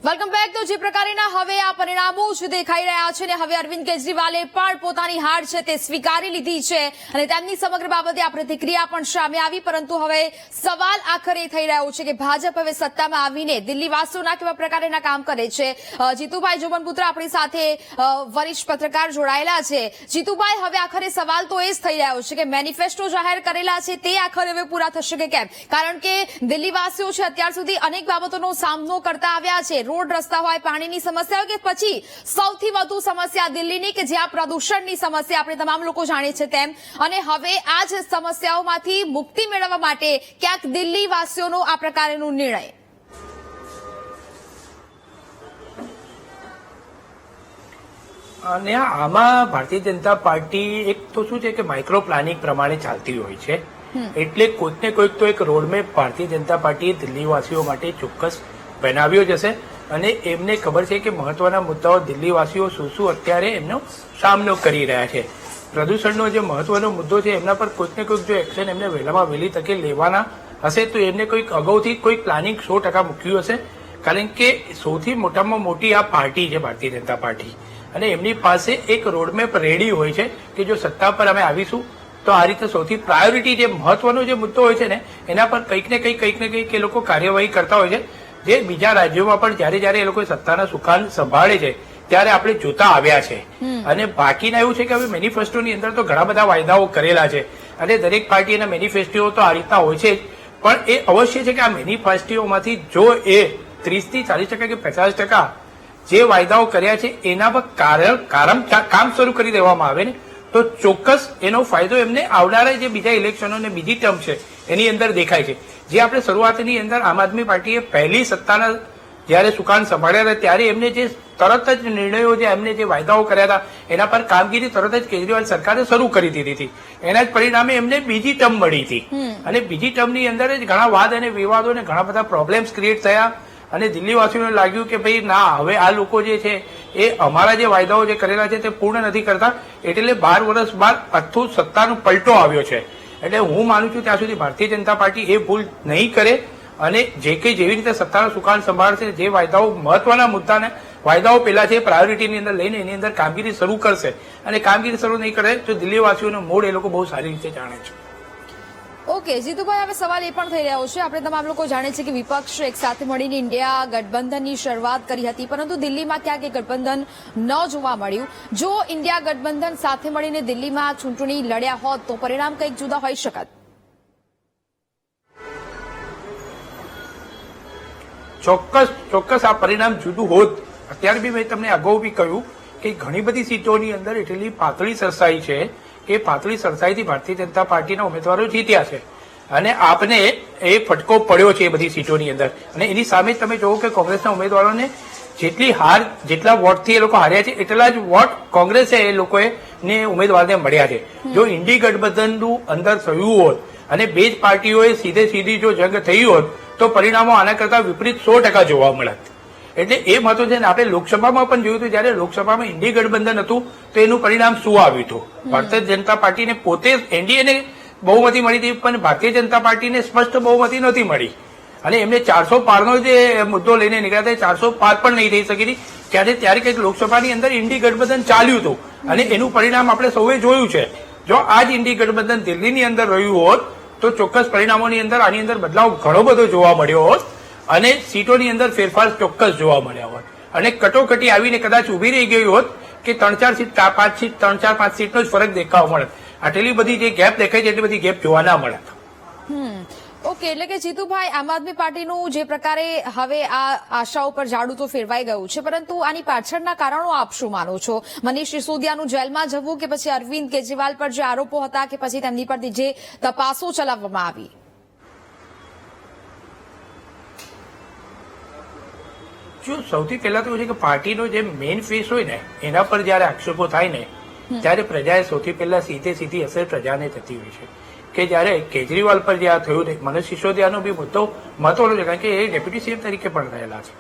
Welcome back. તો જે પ્રકારના હવે આ પરિણામો છે દેખાઈ રહ્યા છે ને હવે અરવિંદ કેજરીવાલે પણ પોતાની હાર છે તે સ્વીકારી લીધી છે અને તેમની સમગ્ર બાબતે આ પ્રતિક્રિયા પણ સામે આવી। પરંતુ હવે સવાલ આખરે થઈ રહ્યો છે કે ભાજપ હવે સત્તામાં આવીને દિલ્હીવાસીઓના કેવા પ્રકારના કામ કરે છે। જીતુભાઈ જોબનપુત્ર આપણી સાથે વરિષ્ઠ પત્રકાર જોડાયેલા છે। જીતુભાઈ, હવે આખરે સવાલ તો એ જ થઈ રહ્યો છે કે મેનિફેસ્ટો જાહેર કરેલા છે તે આખરે હવે પૂરા થશે કે કેમ? કારણ કે દિલ્હીવાસીઓ છે અત્યાર સુધી અનેક બાબતોનો સામનો કરતા આવ્યા છે। રોડ રસ્તા હોય, પાણીની સમસ્યા હોય કે પછી સૌથી વધુ સમસ્યા દિલ્હીની કે જ્યાં પ્રદૂષણની સમસ્યા આપણે તમામ લોકો જાણીએ છીએ તેમ, અને હવે આ જ સમસ્યાઓમાંથી મુક્તિ મેળવવા માટે ક્યાંક દિલ્હીવાસીઓનો આ પ્રકારનો નિર્ણય। અને આમાં ભારતીય જનતા પાર્ટી એક તો શું છે કે માઇક્રો પ્લાનિંગ પ્રમાણે ચાલતી હોય છે, એટલે કોઈક ને કોઈક તો એક રોડમેપ ભારતીય જનતા પાર્ટીએ દિલ્હીવાસીઓ માટે ચોક્કસ બનાવ્યો જ હશે અને એમને ખબર છે કે મહત્વના મુદ્દાઓ દિલ્હીવાસીઓ શું અત્યારે એમનો સામનો કરી રહ્યા છે। પ્રદૂષણનો જે મહત્વનો મુદ્દો છે એમના પર કોઈક ને કોઈક જો એક્શન એમને વહેલામાં વહેલી તકે લેવાના હશે તો એમને કોઈક અગાઉથી કોઈક પ્લાનિંગ 100% મૂક્યું હશે। કારણ કે સૌથી મોટામાં મોટી આ પાર્ટી છે ભારતીય જનતા પાર્ટી, અને એમની પાસે એક રોડમેપ રેડી હોય છે કે જો સત્તા પર અમે આવીશું તો આ રીતે સૌથી પ્રાયોરિટી જે મહત્વનો જે મુદ્દો હોય છે ને એના પર કંઈક ને કંઈક એ લોકો કાર્યવાહી કરતા હોય છે, જે બીજા રાજ્યોમાં પણ જ્યારે જ્યારે એ લોકો સત્તાના સુકાન સંભાળે છે ત્યારે આપણે જોતા આવ્યા છે। અને બાકીના એવું છે કે હવે મેનિફેસ્ટોની અંદર તો ઘણા બધા વાયદાઓ કરેલા છે અને દરેક પાર્ટીના મેનિફેસ્ટો તો આ રીતના હોય છે જ, પણ એ અવશ્ય છે કે આ મેનિફેસ્ટોમાંથી જો એ 30 થી 40% કે 50% જે વાયદાઓ કર્યા છે એના પર કામ શરૂ કરી દેવામાં આવે ને તો ચોક્કસ એનો ફાયદો એમને આવનારા જે બીજા ઇલેક્શનો અને બીજી ટર્મ છે એની અંદર દેખાય છે। જે આપણે શરૂઆતની અંદર આમ આદમી પાર્ટીએ પહેલી સત્તાના જયારે સુકાન સંભાળ્યા હતા ત્યારે એમને જે તરત જ નિર્ણયો જે એમને જે વાયદાઓ કર્યા હતા એના પર કામગીરી તરત જ કેજરીવાલ સરકારે શરૂ કરી દીધી હતી। એના જ પરિણામે એમને બીજી ટર્મ મળી હતી અને બીજી ટર્મની અંદર જ ઘણા વાદ અને વિવાદો અને ઘણા બધા પ્રોબ્લેમ્સ ક્રિએટ થયા અને દિલ્હીવાસીઓને લાગ્યું કે ભાઈ ના, હવે આ લોકો જે છે એ અમારા જે વાયદાઓ જે કરેલા છે તે પૂર્ણ નથી કરતા, એટલે 12 વર્ષ બાદ આખું સત્તાનો પલટો આવ્યો છે। એટલે હું માનું છું ત્યાં સુધી ભારતીય જનતા પાર્ટી એ ભૂલ નહીં કરે અને જે કંઈ જેવી રીતે સત્તાનો સુકાન સંભાળશે, જે વાયદાઓ મહત્વના મુદ્દાને વાયદાઓ પેલા છે પ્રાયોરિટીની અંદર લઈને એની અંદર કામગીરી શરૂ કરશે અને કામગીરી શરૂ નહીં કરે તો દિલ્હીવાસીઓનો મૂડ એ લોકો બહુ સારી રીતે જાણે છે। ઓકે જીતુભાઈ, હવે સવાલ એ પણ થઈ રહ્યો છે, આપણે તમામ લોકો જાણે છે કે વિપક્ષ એક સાથે મળીને ઇન્ડિયા ગઠબંધનની શરૂઆત કરી હતી, પરંતુ દિલ્હીમાં ક્યાંક એ ગઠબંધન ન જોવા મળ્યું। જો ઇન્ડિયા ગઠબંધન સાથે મળીને દિલ્હીમાં ચૂંટણી લડ્યા હોત તો પરિણામ કંઈક જુદા હોઈ શકત। ચોક્કસ આ પરિણામ જુદું હોત। અત્યારે બી મેં તમને અગાઉ બી કહ્યું કે ઘણી બધી સીટોની અંદર એટલી પાતળી સરસાઈ છે કે પાતળી સરસાઈથી ભારતીય જનતા પાર્ટીના ઉમેદવારો જીત્યા છે અને આપને એ ફટકો પડ્યો છે એ બધી સીટોની અંદર। અને એની સામે તમે જોવો કે કોંગ્રેસના ઉમેદવારોને જેટલા વોટથી એ લોકો હાર્યા છે એટલા જ વોટ કોંગ્રેસે એ લોકોએ ઉમેદવારને મળ્યા છે। જો ઇન્ડી ગઠબંધનનું અંદર થયું હોત અને બે જ પાર્ટીઓએ સીધી જો જંગ થઈ હોત તો પરિણામો આના કરતા વિપરીત 100% જોવા મળત। એટલે એ મહત્વ છે ને આપણે લોકસભામાં પણ જોયું હતું, જયારે લોકસભામાં ઇન્ડી ગઠબંધન હતું તો એનું પરિણામ શું આવ્યું હતું? ભારતીય જનતા પાર્ટીને પોતે એનડીએને બહુમતી મળી હતી પણ ભારતીય જનતા પાર્ટીને સ્પષ્ટ બહુમતી નહોતી મળી અને એમને 400 પારનો જે મુદ્દો લઈને નીકળ્યા હતા 400 પાર પણ નહીં થઈ શકી ત્યારે કંઈક લોકસભાની અંદર ઇન્ડી ગઠબંધન ચાલ્યું હતું અને એનું પરિણામ આપણે સૌએ જોયું છે। જો આ જ ઇન્ડી ગઠબંધન દિલ્હીની અંદર રહ્યું હોત તો ચોક્કસ પરિણામોની અંદર આની અંદર બદલાવ ઘણો બધો જોવા મળ્યો હોત અને સીટોની અંદર ફેરફાર ચોક્કસ જોવા મળ્યા હોત અને કટોકટી આવીને કદાચ ઉભી રહી ગઈ હોત કે 3-4 સીટ 5 સીટનો જ ફરક દેખાવા મળે। આટલી બધી જે ગેપ દેખાય છે એટલી બધી ગેપ જોવા ના મળે। ઓકે, એટલે કે જીતુભાઈ, આમ આદમી પાર્ટીનું જે પ્રકારે હવે આ આશાઓ પર ઝાડુ તો ફેરવાઈ ગયું છે, પરંતુ આની પાછળના કારણો આપ શું માનો છો? મનીષ સિસોદિયાનું જેલમાં જવું કે પછી અરવિંદ કેજરીવાલ પર જે આરોપો હતા કે પછી તેમની પરથી જે તપાસો ચલાવવામાં આવી? જો સૌથી પહેલા તો છે કે પાર્ટીનો જે મેઇન ફેસ હોય ને એના પર જયારે આક્ષેપો થાય ને ત્યારે પ્રજાએ સૌથી પહેલા સીધી અસર પ્રજાને થતી હોય છે કે જયારે કેજરીવાલ પર જે આ થયું ને, મનીષ સિસોદિયાનો બી મુદ્દો મહત્વનો છે કારણ કે એ ડેપ્યુટી સીએમ તરીકે પણ રહેલા છે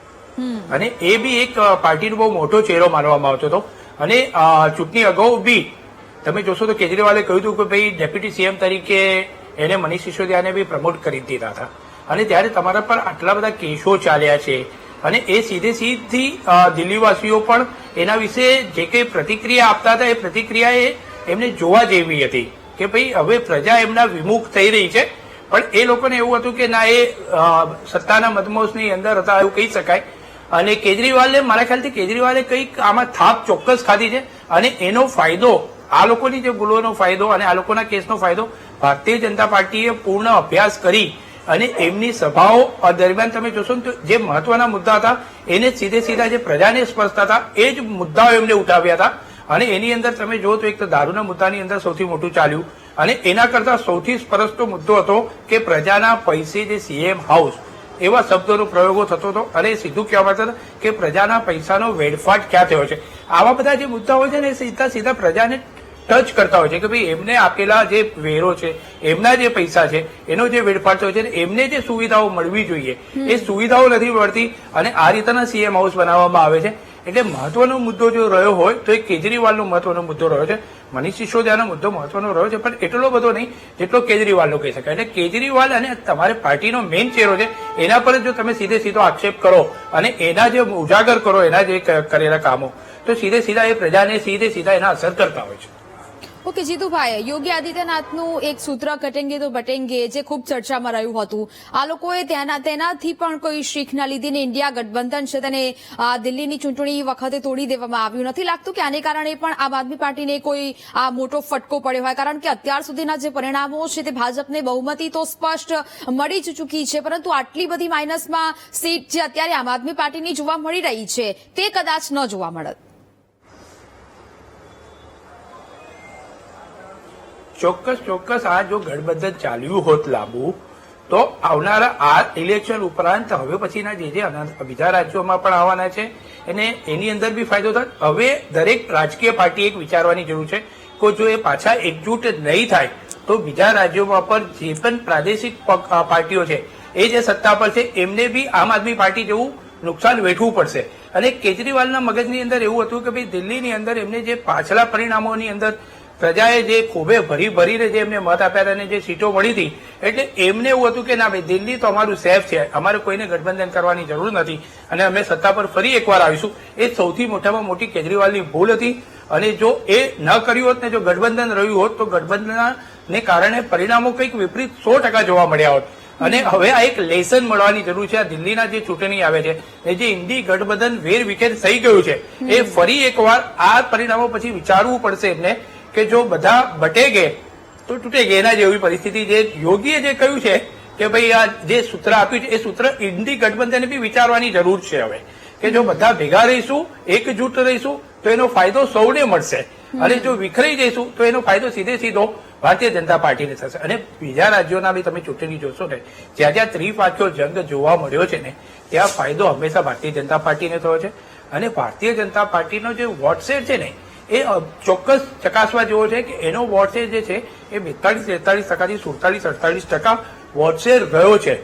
અને એ બી એક પાર્ટીનો બહુ મોટો ચહેરો માનવામાં આવતો હતો અને ચૂંટણી અગાઉ બી તમે જોશો તો કેજરીવાલે કહ્યું હતું કે ભાઈ ડેપ્યુટી સીએમ તરીકે એને મનીષ સિસોદિયાને બી પ્રમોટ કરી દીધા હતા અને ત્યારે તમારા પર આટલા બધા કેસો ચાલ્યા છે અને એ સીધી દિલ્હીવાસીઓ પણ એના વિશે જે કંઈ પ્રતિક્રિયા આપતા હતા એ પ્રતિક્રિયા એમને જોવા જેવી હતી કે ભાઈ હવે પ્રજા એમના વિમુખ થઈ રહી છે. પણ એ લોકોને એવું હતું કે ના, એ સત્તાના મધમોસની અંદર હતા એવું કહી શકાય. અને કેજરીવાલે, મારા ખ્યાલથી કેજરીવાલે કંઈક આમાં થાપ ચોક્કસ ખાધી છે અને એનો ફાયદો, આ લોકોની જે ભૂલોનો ફાયદો અને આ લોકોના કેસનો ફાયદો ભારતીય જનતા પાર્ટીએ પૂર્ણ અભ્યાસ કરી અને એમની સભાઓ દરમિયાન તમે જોશો ને તો જે મહત્વના મુદ્દા હતા એને સીધા જે પ્રજાને સ્પર્શતા હતા એ જ મુદ્દાઓ એમને ઉઠાવ્યા હતા. અને એની અંદર તમે જો તો એક તો દારૂના મુદ્દાની અંદર સૌથી મોટું ચાલ્યું અને એના કરતા સૌથી સ્પર્શતો મુદ્દો હતો કે પ્રજાના પૈસે જે સીએમ હાઉસ એવા શબ્દોનો પ્રયોગો થતો હતો અને સીધું કહેવામાં આવતું કે પ્રજાના પૈસાનો વેડફાટ ક્યાં થયો છે. આવા બધા જે મુદ્દાઓ છે ને સીધા પ્રજાને ટચ કરતા હોય છે કે ભાઈ એમને આપેલા જે વેરો છે, એમના જે પૈસા છે, એનો જે વેડફાટ થયો છે, એમને જે સુવિધાઓ મળવી જોઈએ એ સુવિધાઓ નથી મળતી અને આ રીતના સીએમ હાઉસ બનાવવામાં આવે છે. એટલે મહત્વનો મુદ્દો જો રહ્યો હોય તો એ કેજરીવાલનો મહત્વનો મુદ્દો રહ્યો છે. મનીષ સિસોદિયાનો મુદ્દો મહત્વનો રહ્યો છે પણ એટલો બધો નહીં જેટલો કેજરીવાલનો કહી શકાય. એટલે કેજરીવાલ અને તમારે પાર્ટીનો મેઇન ચહેરો છે એના પર જો તમે સીધો આક્ષેપ કરો અને એના જે ઉજાગર કરો એના જે કરેલા કામો, તો સીધા એ પ્રજાને સીધા એના અસર કરતા હોય છે. ઓકે જીતુભાઈ, યોગી આદિત્યનાથનું એક સૂત્ર કટેંગે તો બટેંગે જે ખૂબ ચર્ચામાં રહ્યું હતું, આ લોકોએ તેનાથી પણ કોઈ શીખ ના લીધી ને ઇન્ડિયા ગઠબંધન છે તેને દિલ્હીની ચૂંટણી વખતે તોડી દેવામાં આવ્યું. નથી લાગતું કે આને કારણે પણ આમ આદમી પાર્ટીને કોઈ મોટો ફટકો પડ્યો હોય? કારણ કે અત્યાર સુધીના જે પરિણામો છે તે ભાજપને બહુમતી તો સ્પષ્ટ મળી જ ચૂકી છે, પરંતુ આટલી બધી માઇનસમાં સીટ જે અત્યારે આમ આદમી પાર્ટીની જોવા મળી રહી છે તે કદાચ ન જોવા મળત. ચોક્કસ આ જો ગઠબંધન ચાલ્યું હોત લાંબુ તો આવનારા આ ઇલેક્શન ઉપરાંત હવે પછીના જે બીજા રાજ્યોમાં પણ આવવાના છે એને એની અંદર બી ફાયદો થાય. હવે દરેક રાજકીય પાર્ટી એક વિચારવાની જરૂર છે કે જો એ પાછા એકજૂટ નહીં થાય તો બીજા રાજ્યોમાં પણ જે પણ પ્રાદેશિક પાર્ટીઓ છે એ જે સત્તા પર છે એમને બી આમ આદમી પાર્ટી જેવું નુકસાન વેઠવું પડશે. અને કેજરીવાલના મગજની અંદર એવું હતું કે ભાઈ દિલ્હીની અંદર એમને જે પાછલા પરિણામોની અંદર પ્રજાએ જે ખોબે ભરીને જે એમને મત આપ્યા અને જે સીટો મળી હતી એટલે એમને એવું હતું કે ના ભાઈ દિલ્હી તો અમારું સેફ છે, અમારે કોઈને ગઠબંધન કરવાની જરૂર નથી અને અમે સત્તા પર ફરી એકવાર આવીશું. એ સૌથી મોટામાં મોટી કેજરીવાલની ભૂલ હતી અને જો એ ન કર્યું હોત ને જો ગઠબંધન રહ્યું હોત તો ગઠબંધનને કારણે પરિણામો કંઈક વિપરીત 100% જોવા મળ્યા હોત. અને હવે આ એક લેસન મળવાની જરૂર છે. આ દિલ્હીના જે ચૂંટણી આવે છે એ જે ઇન્ડી ગઠબંધન વેરવિખેર થઈ ગયું છે એ ફરી એકવાર આ પરિણામો પછી વિચારવું પડશે એમને કે જો બધા બટેગે તો તૂટેગે, એના જેવી પરિસ્થિતિ. જે યોગીએ જે કહ્યું છે કે ભાઈ આ જે સૂત્ર આપ્યું છે એ સૂત્ર ઇન્ડી ગઠબંધનને બી વિચારવાની જરૂર છે હવે કે જો બધા ભેગા રહીશું, એકજૂટ રહીશું તો એનો ફાયદો સૌને મળશે અને જો વિખરાઈ જઈશું તો એનો ફાયદો સીધો ભારતીય જનતા પાર્ટીને થશે. અને બીજા રાજ્યોના બી તમે ચૂંટણી જોશો ને જ્યાં ત્રિપાંખીયો જંગ જોવા મળ્યો છે ને ત્યાં ફાયદો હંમેશા ભારતીય જનતા પાર્ટીને થયો છે. અને ભારતીય જનતા પાર્ટીનો જે વોટશેર છે ને એ ચોક્કસ ચકાસવા જેવો છે કે એનો વોટશેર જે છે એ 42-43%થી 47-48% વોટશેર રહ્યો છે.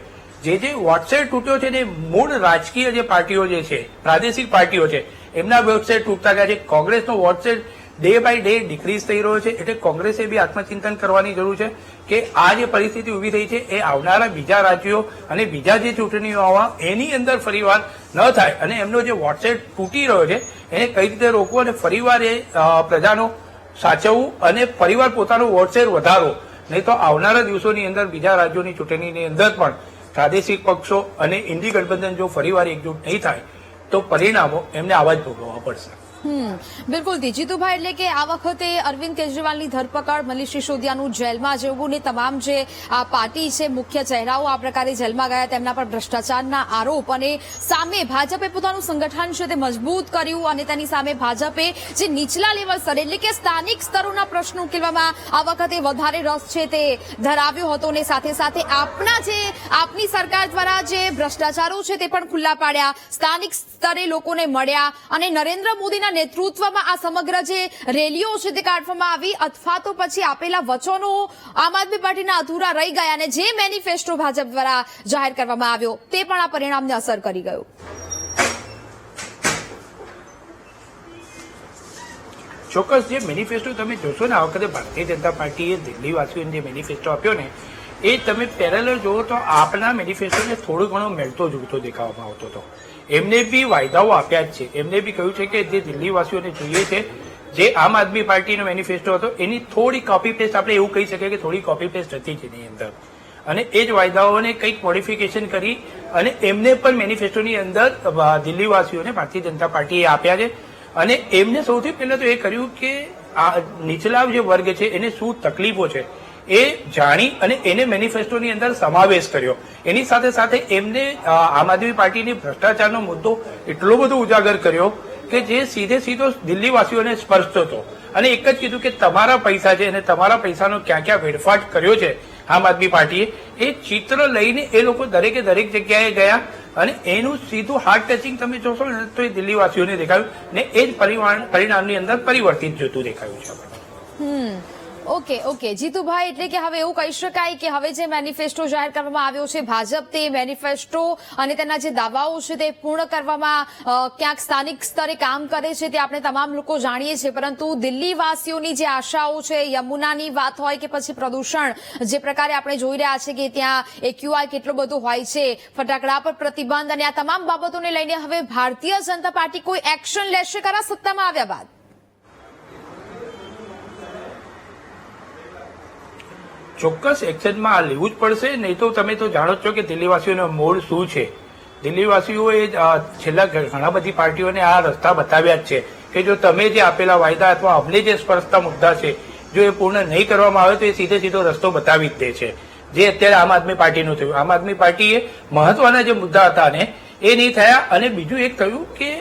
જે વોટશેર તૂટ્યો છે ને મૂળ રાજકીય જે પાર્ટીઓ જે છે, પ્રાદેશિક પાર્ટીઓ છે, એમના વોટશેર તૂટતા ગયા છે. કોંગ્રેસનો vote share day by day decrease થઈ રહ્યો છે. એટલે કોંગ્રેસે બી આત્મચિંતન કરવાની જરૂર છે કે આ જે પરિસ્થિતિ ઉભી થઈ છે એ આવનારા બીજા રાજ્યો અને બીજા જે ચૂંટણીઓ આવવા એની અંદર ફરીવાર ન થાય અને એમનો જે વોટશેર તૂટી રહ્યો છે એને કઈ રીતે રોકવો અને ફરીવાર એ પ્રજાનો સાચવવું અને ફરીવાર પોતાનો વોટશેર વધારવો. નહીં તો આવનારા દિવસોની અંદર બીજા રાજ્યોની ચૂંટણીની અંદર પણ પ્રાદેશિક પક્ષો અને ઇન્ડી ગઠબંધન જો ફરીવાર એકજૂટ નહીં થાય તો પરિણામો એમને આવા જ ભોગવવા પડશે. બિલકુલ જીતુભાઈ, એટલે કે આ વખતે અરવિંદ કેજરીવાલની ધરપકડ, મનીષ સિસોદિયાનું જેલમાં જવું ને તમામ જે આ પાર્ટી છે મુખ્ય ચહેરાઓ આ પ્રકારે જેલમાં ગયા તેમના પર ભ્રષ્ટાચારના આરોપ અને સામે ભાજપે પોતાનું સંગઠન છે તે મજબૂત કર્યું અને તેની સામે ભાજપે જે નીચલા લેવલ સ્તરે એટલે કે સ્થાનિક સ્તરોના પ્રશ્નો ઉકેલવામાં આ વખતે વધારે રસ છે તે ધરાવ્યો હતો ને સાથે સાથે આપની સરકાર દ્વારા જે ભ્રષ્ટાચારો છે તે પણ ખુલ્લા પાડ્યા, સ્થાનિક સ્તરે લોકોને મળ્યા અને નરેન્દ્ર મોદીના નેતૃત્વમાં આ સમગ્ર જે રેલીઓ છે તે કાઢવામાં આવી અથવા તો પછી આપેલા વચનો આમ આદમી પાર્ટીના અધૂરા રહી ગયા અને જે મેનિફેસ્ટો ભાજપ દ્વારા જાહેર કરવામાં આવ્યો તે પણ આ પરિણામને અસર કરી ગયું. ચોક્કસ જે મેનિફેસ્ટો તમે જોશો ને આ વખતે ભારતીય જનતા પાર્ટીએ દિલ્હીવાસીઓને જે મેનિફેસ્ટો આપ્યો ને એ તમે પેરેલલ જુઓ તો આપના મેનિફેસ્ટોને થોડો ઘણો મેળતો જુગતો દેખાવામાં આવતો હતો. એમને બી વાયદાઓ આપ્યા જ છે. એમને બી કહ્યું છે કે જે દિલ્હીવાસીઓને જોઈએ છે, જે આમ આદમી પાર્ટીનો મેનિફેસ્ટો હતો એની થોડી કોપી પેસ્ટ, આપણે એવું કહી શકીએ કે થોડી કોપી પેસ્ટ હતી જ એની અંદર, અને એ જ વાયદાઓને કંઈક મોડિફિકેશન કરી અને એમને પણ મેનિફેસ્ટોની અંદર દિલ્હીવાસીઓને ભારતીય જનતા પાર્ટીએ આપ્યા છે. અને એમને સૌથી પહેલા તો એ કર્યું કે આ નીચલા જે વર્ગ છે એને શું તકલીફો છે એ જાણી અને એને મેનિફેસ્ટોની અંદર સમાવેશ કર્યો. એની સાથે સાથે એમને આમ આદમી પાર્ટીની ભ્રષ્ટાચારનો મુદ્દો એટલો બધો ઉજાગર કર્યો કે જે સીધો દિલ્હીવાસીઓને સ્પર્શતો હતો. અને એક જ કીધું કે તમારા પૈસા છે અને તમારા પૈસાનો ક્યાં ક્યાં વેડફાટ કર્યો છે આમ આદમી પાર્ટીએ, એ ચિત્ર લઈને એ લોકો દરેક જગ્યાએ ગયા અને એનું સીધું હાર્ટ ટચિંગ તમે જોશો ને તો એ દિલ્હીવાસીઓને દેખાયું ને એ જ પરિણામની અંદર પરિવર્તિત જતું દેખાયું છે. ઓકે જીતુભાઈ, એટલે કે હવે એવું કહી શકાય કે હવે જે મેનિફેસ્ટો જાહેર કરવામાં આવ્યો છે, ભાજપ તે મેનિફેસ્ટો અને તેના જે દાવાઓ છે તે પૂર્ણ કરવામાં ક્યાંક સ્થાનિક સ્તરે કામ કરે છે, તે આપણે તમામ લોકો જાણીએ છીએ. પરંતુ દિલ્હીવાસીઓની જે આશાઓ છે, યમુનાની વાત હોય કે પછી પ્રદૂષણ, જે પ્રકારે આપણે જોઈ રહ્યા છે કે ત્યાં એક્યુઆઈ કેટલો બધો હોય છે, ફટાકડા પર પ્રતિબંધ, અને આ તમામ બાબતોને લઈને હવે ભારતીય જનતા પાર્ટી કોઈ એક્શન લેશે ખરા સત્તામાં આવ્યા બાદ? ચોક્કસ એક્શનમાં આ લેવું જ પડશે. નહીં તો તમે તો જાણો જ છો કે દિલ્હીવાસીઓનો મૂળ શું છે. દિલ્હીવાસીઓએ છેલ્લા ઘણા બધી પાર્ટીઓને આ રસ્તા બતાવ્યા જ છે કે જો તમે જે આપેલા વાયદા અથવા અમને જે સ્પર્શતા મુદ્દા છે જો એ પૂર્ણ નહીં કરવામાં આવે તો એ સીધો રસ્તો બતાવી જ દે છે. જે અત્યારે આમ આદમી પાર્ટીનું થયું. આમ આદમી પાર્ટીએ મહત્વના જે મુદ્દા હતા ને એ નહીં થયા. અને બીજું એક કહ્યું કે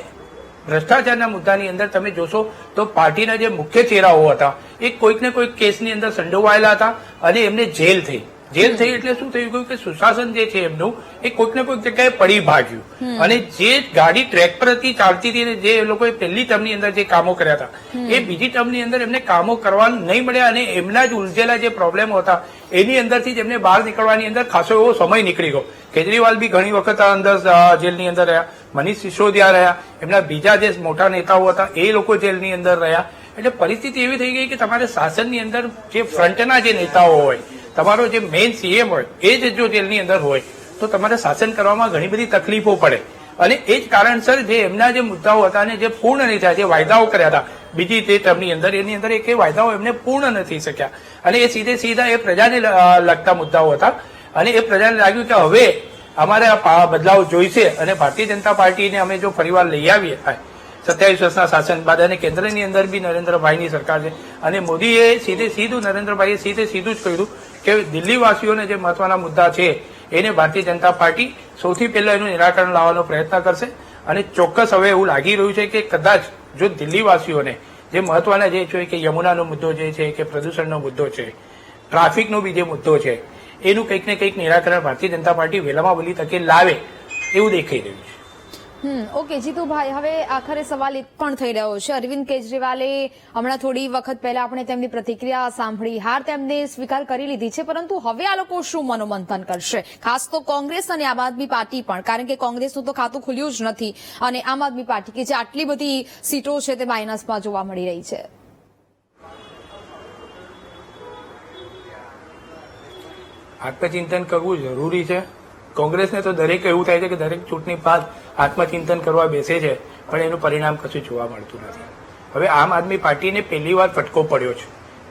ભ્રષ્ટાચારના મુદ્દાની અંદર તમે જોશો તો પાર્ટીના જે મુખ્ય ચહેરાઓ હતા એ કોઈક ને કોઈક કેસની અંદર સંડોવાયેલા હતા અને એમને જેલ થઈ. જેલ થઈ એટલે શું થયું કે સુશાસન જે છે એમનું એ કોઈક ને કોઈક જગ્યાએ પડી ભાગ્યું. અને જે ગાડી ટ્રેક પર હતી, ચાલતી હતી, અને જે લોકોએ પહેલી ટર્મની અંદર જે કામો કર્યા હતા એ બીજી ટર્મની અંદર એમને કામો કરવા નહીં મળ્યા અને એમના જ ઉલઝેલા જે પ્રોબ્લેમો હતા એની અંદરથી જ એમને બહાર નીકળવાની અંદર ખાસો એવો સમય નીકળી ગયો. કેજરીવાલ બી ઘણી વખત અંદર જેલની અંદર રહ્યા, મનીષ સિસોદિયા રહ્યા, એમના બીજા જે મોટા નેતાઓ હતા એ લોકો જેલની અંદર રહ્યા. એટલે પરિસ્થિતિ એવી થઈ ગઈ કે તમારે શાસનની અંદર જે ફ્રન્ટના જે નેતાઓ હોય, તમારો જે મેઇન સીએમ હોય એ જ જો જેલની અંદર હોય તો તમારે શાસન કરવામાં ઘણી બધી તકલીફો પડે. અને એ જ કારણસર જે એમના જે મુદ્દાઓ હતા અને જે પૂર્ણ નહીં થયા, જે વાયદાઓ કર્યા હતા બીજી તે ટર્મની અંદર, એની અંદર એક વાયદાઓ એમને પૂર્ણ નથી શક્યા. અને એ સીધા એ પ્રજાને લગતા મુદ્દાઓ હતા. અને એ પ્રજાને લાગ્યું કે હવે અમારે આ બદલાવ જોઈશે અને ભારતીય જનતા પાર્ટીને અમે જો ફરીવાર લઈ આવીએ 27 વર્ષના શાસન બાદ, અને કેન્દ્રની અંદર બી નરેન્દ્રભાઈની સરકાર છે અને મોદીએ નરેન્દ્રભાઈએ સીધું જ કહ્યું કે દિલ્હીવાસીઓને જે મહત્વના મુદ્દા છે એને ભારતીય જનતા પાર્ટી સૌથી પહેલા એનું નિરાકરણ લાવવાનો પ્રયત્ન કરશે. અને ચોક્કસ હવે એવું લાગી રહ્યું છે કે કદાચ જો દિલ્હીવાસીઓને જે મહત્વના જે છે કે યમુનાનો મુદ્દો જે છે કે પ્રદૂષણનો મુદ્દો છે, ટ્રાફિકનો બી જે મુદ્દો છે, એનું કંઈક ને કંઈક નિરાકરણ ભારતીય જનતા પાર્ટી વહેલામાં વહેલી તકે લાવે એવું દેખાઈ રહ્યું છે. ઓકે જીતુભાઈ, હવે આખરે સવાલ એ પણ થઈ રહ્યો છે, અરવિંદ કેજરીવાલે હમણાં થોડી વખત પહેલા આપણે તેમની પ્રતિક્રિયા સાંભળી, હાર તેમને સ્વીકાર કરી લીધી છે, પરંતુ હવે આ લોકો શું મનોમંથન કરશે, ખાસ તો કોંગ્રેસ અને આમ આદમી પાર્ટી પણ, કારણ કે કોંગ્રેસનું તો ખાતું ખુલ્યું જ નથી અને આમ આદમી પાર્ટી કે જે આટલી બધી સીટો છે તે માઇનસમાં જોવા મળી રહી છે. આત્મચિંતન કરવું જરૂરી છે. કોંગ્રેસને તો દરેક એવું થાય છે કે દરેક ચૂંટણી બાદ આત્મચિંતન કરવા બેસે છે પણ એનું પરિણામ કશું જોવા મળતું નથી. હવે આમ આદમી પાર્ટીને પહેલી વાર ફટકો પડ્યો છે.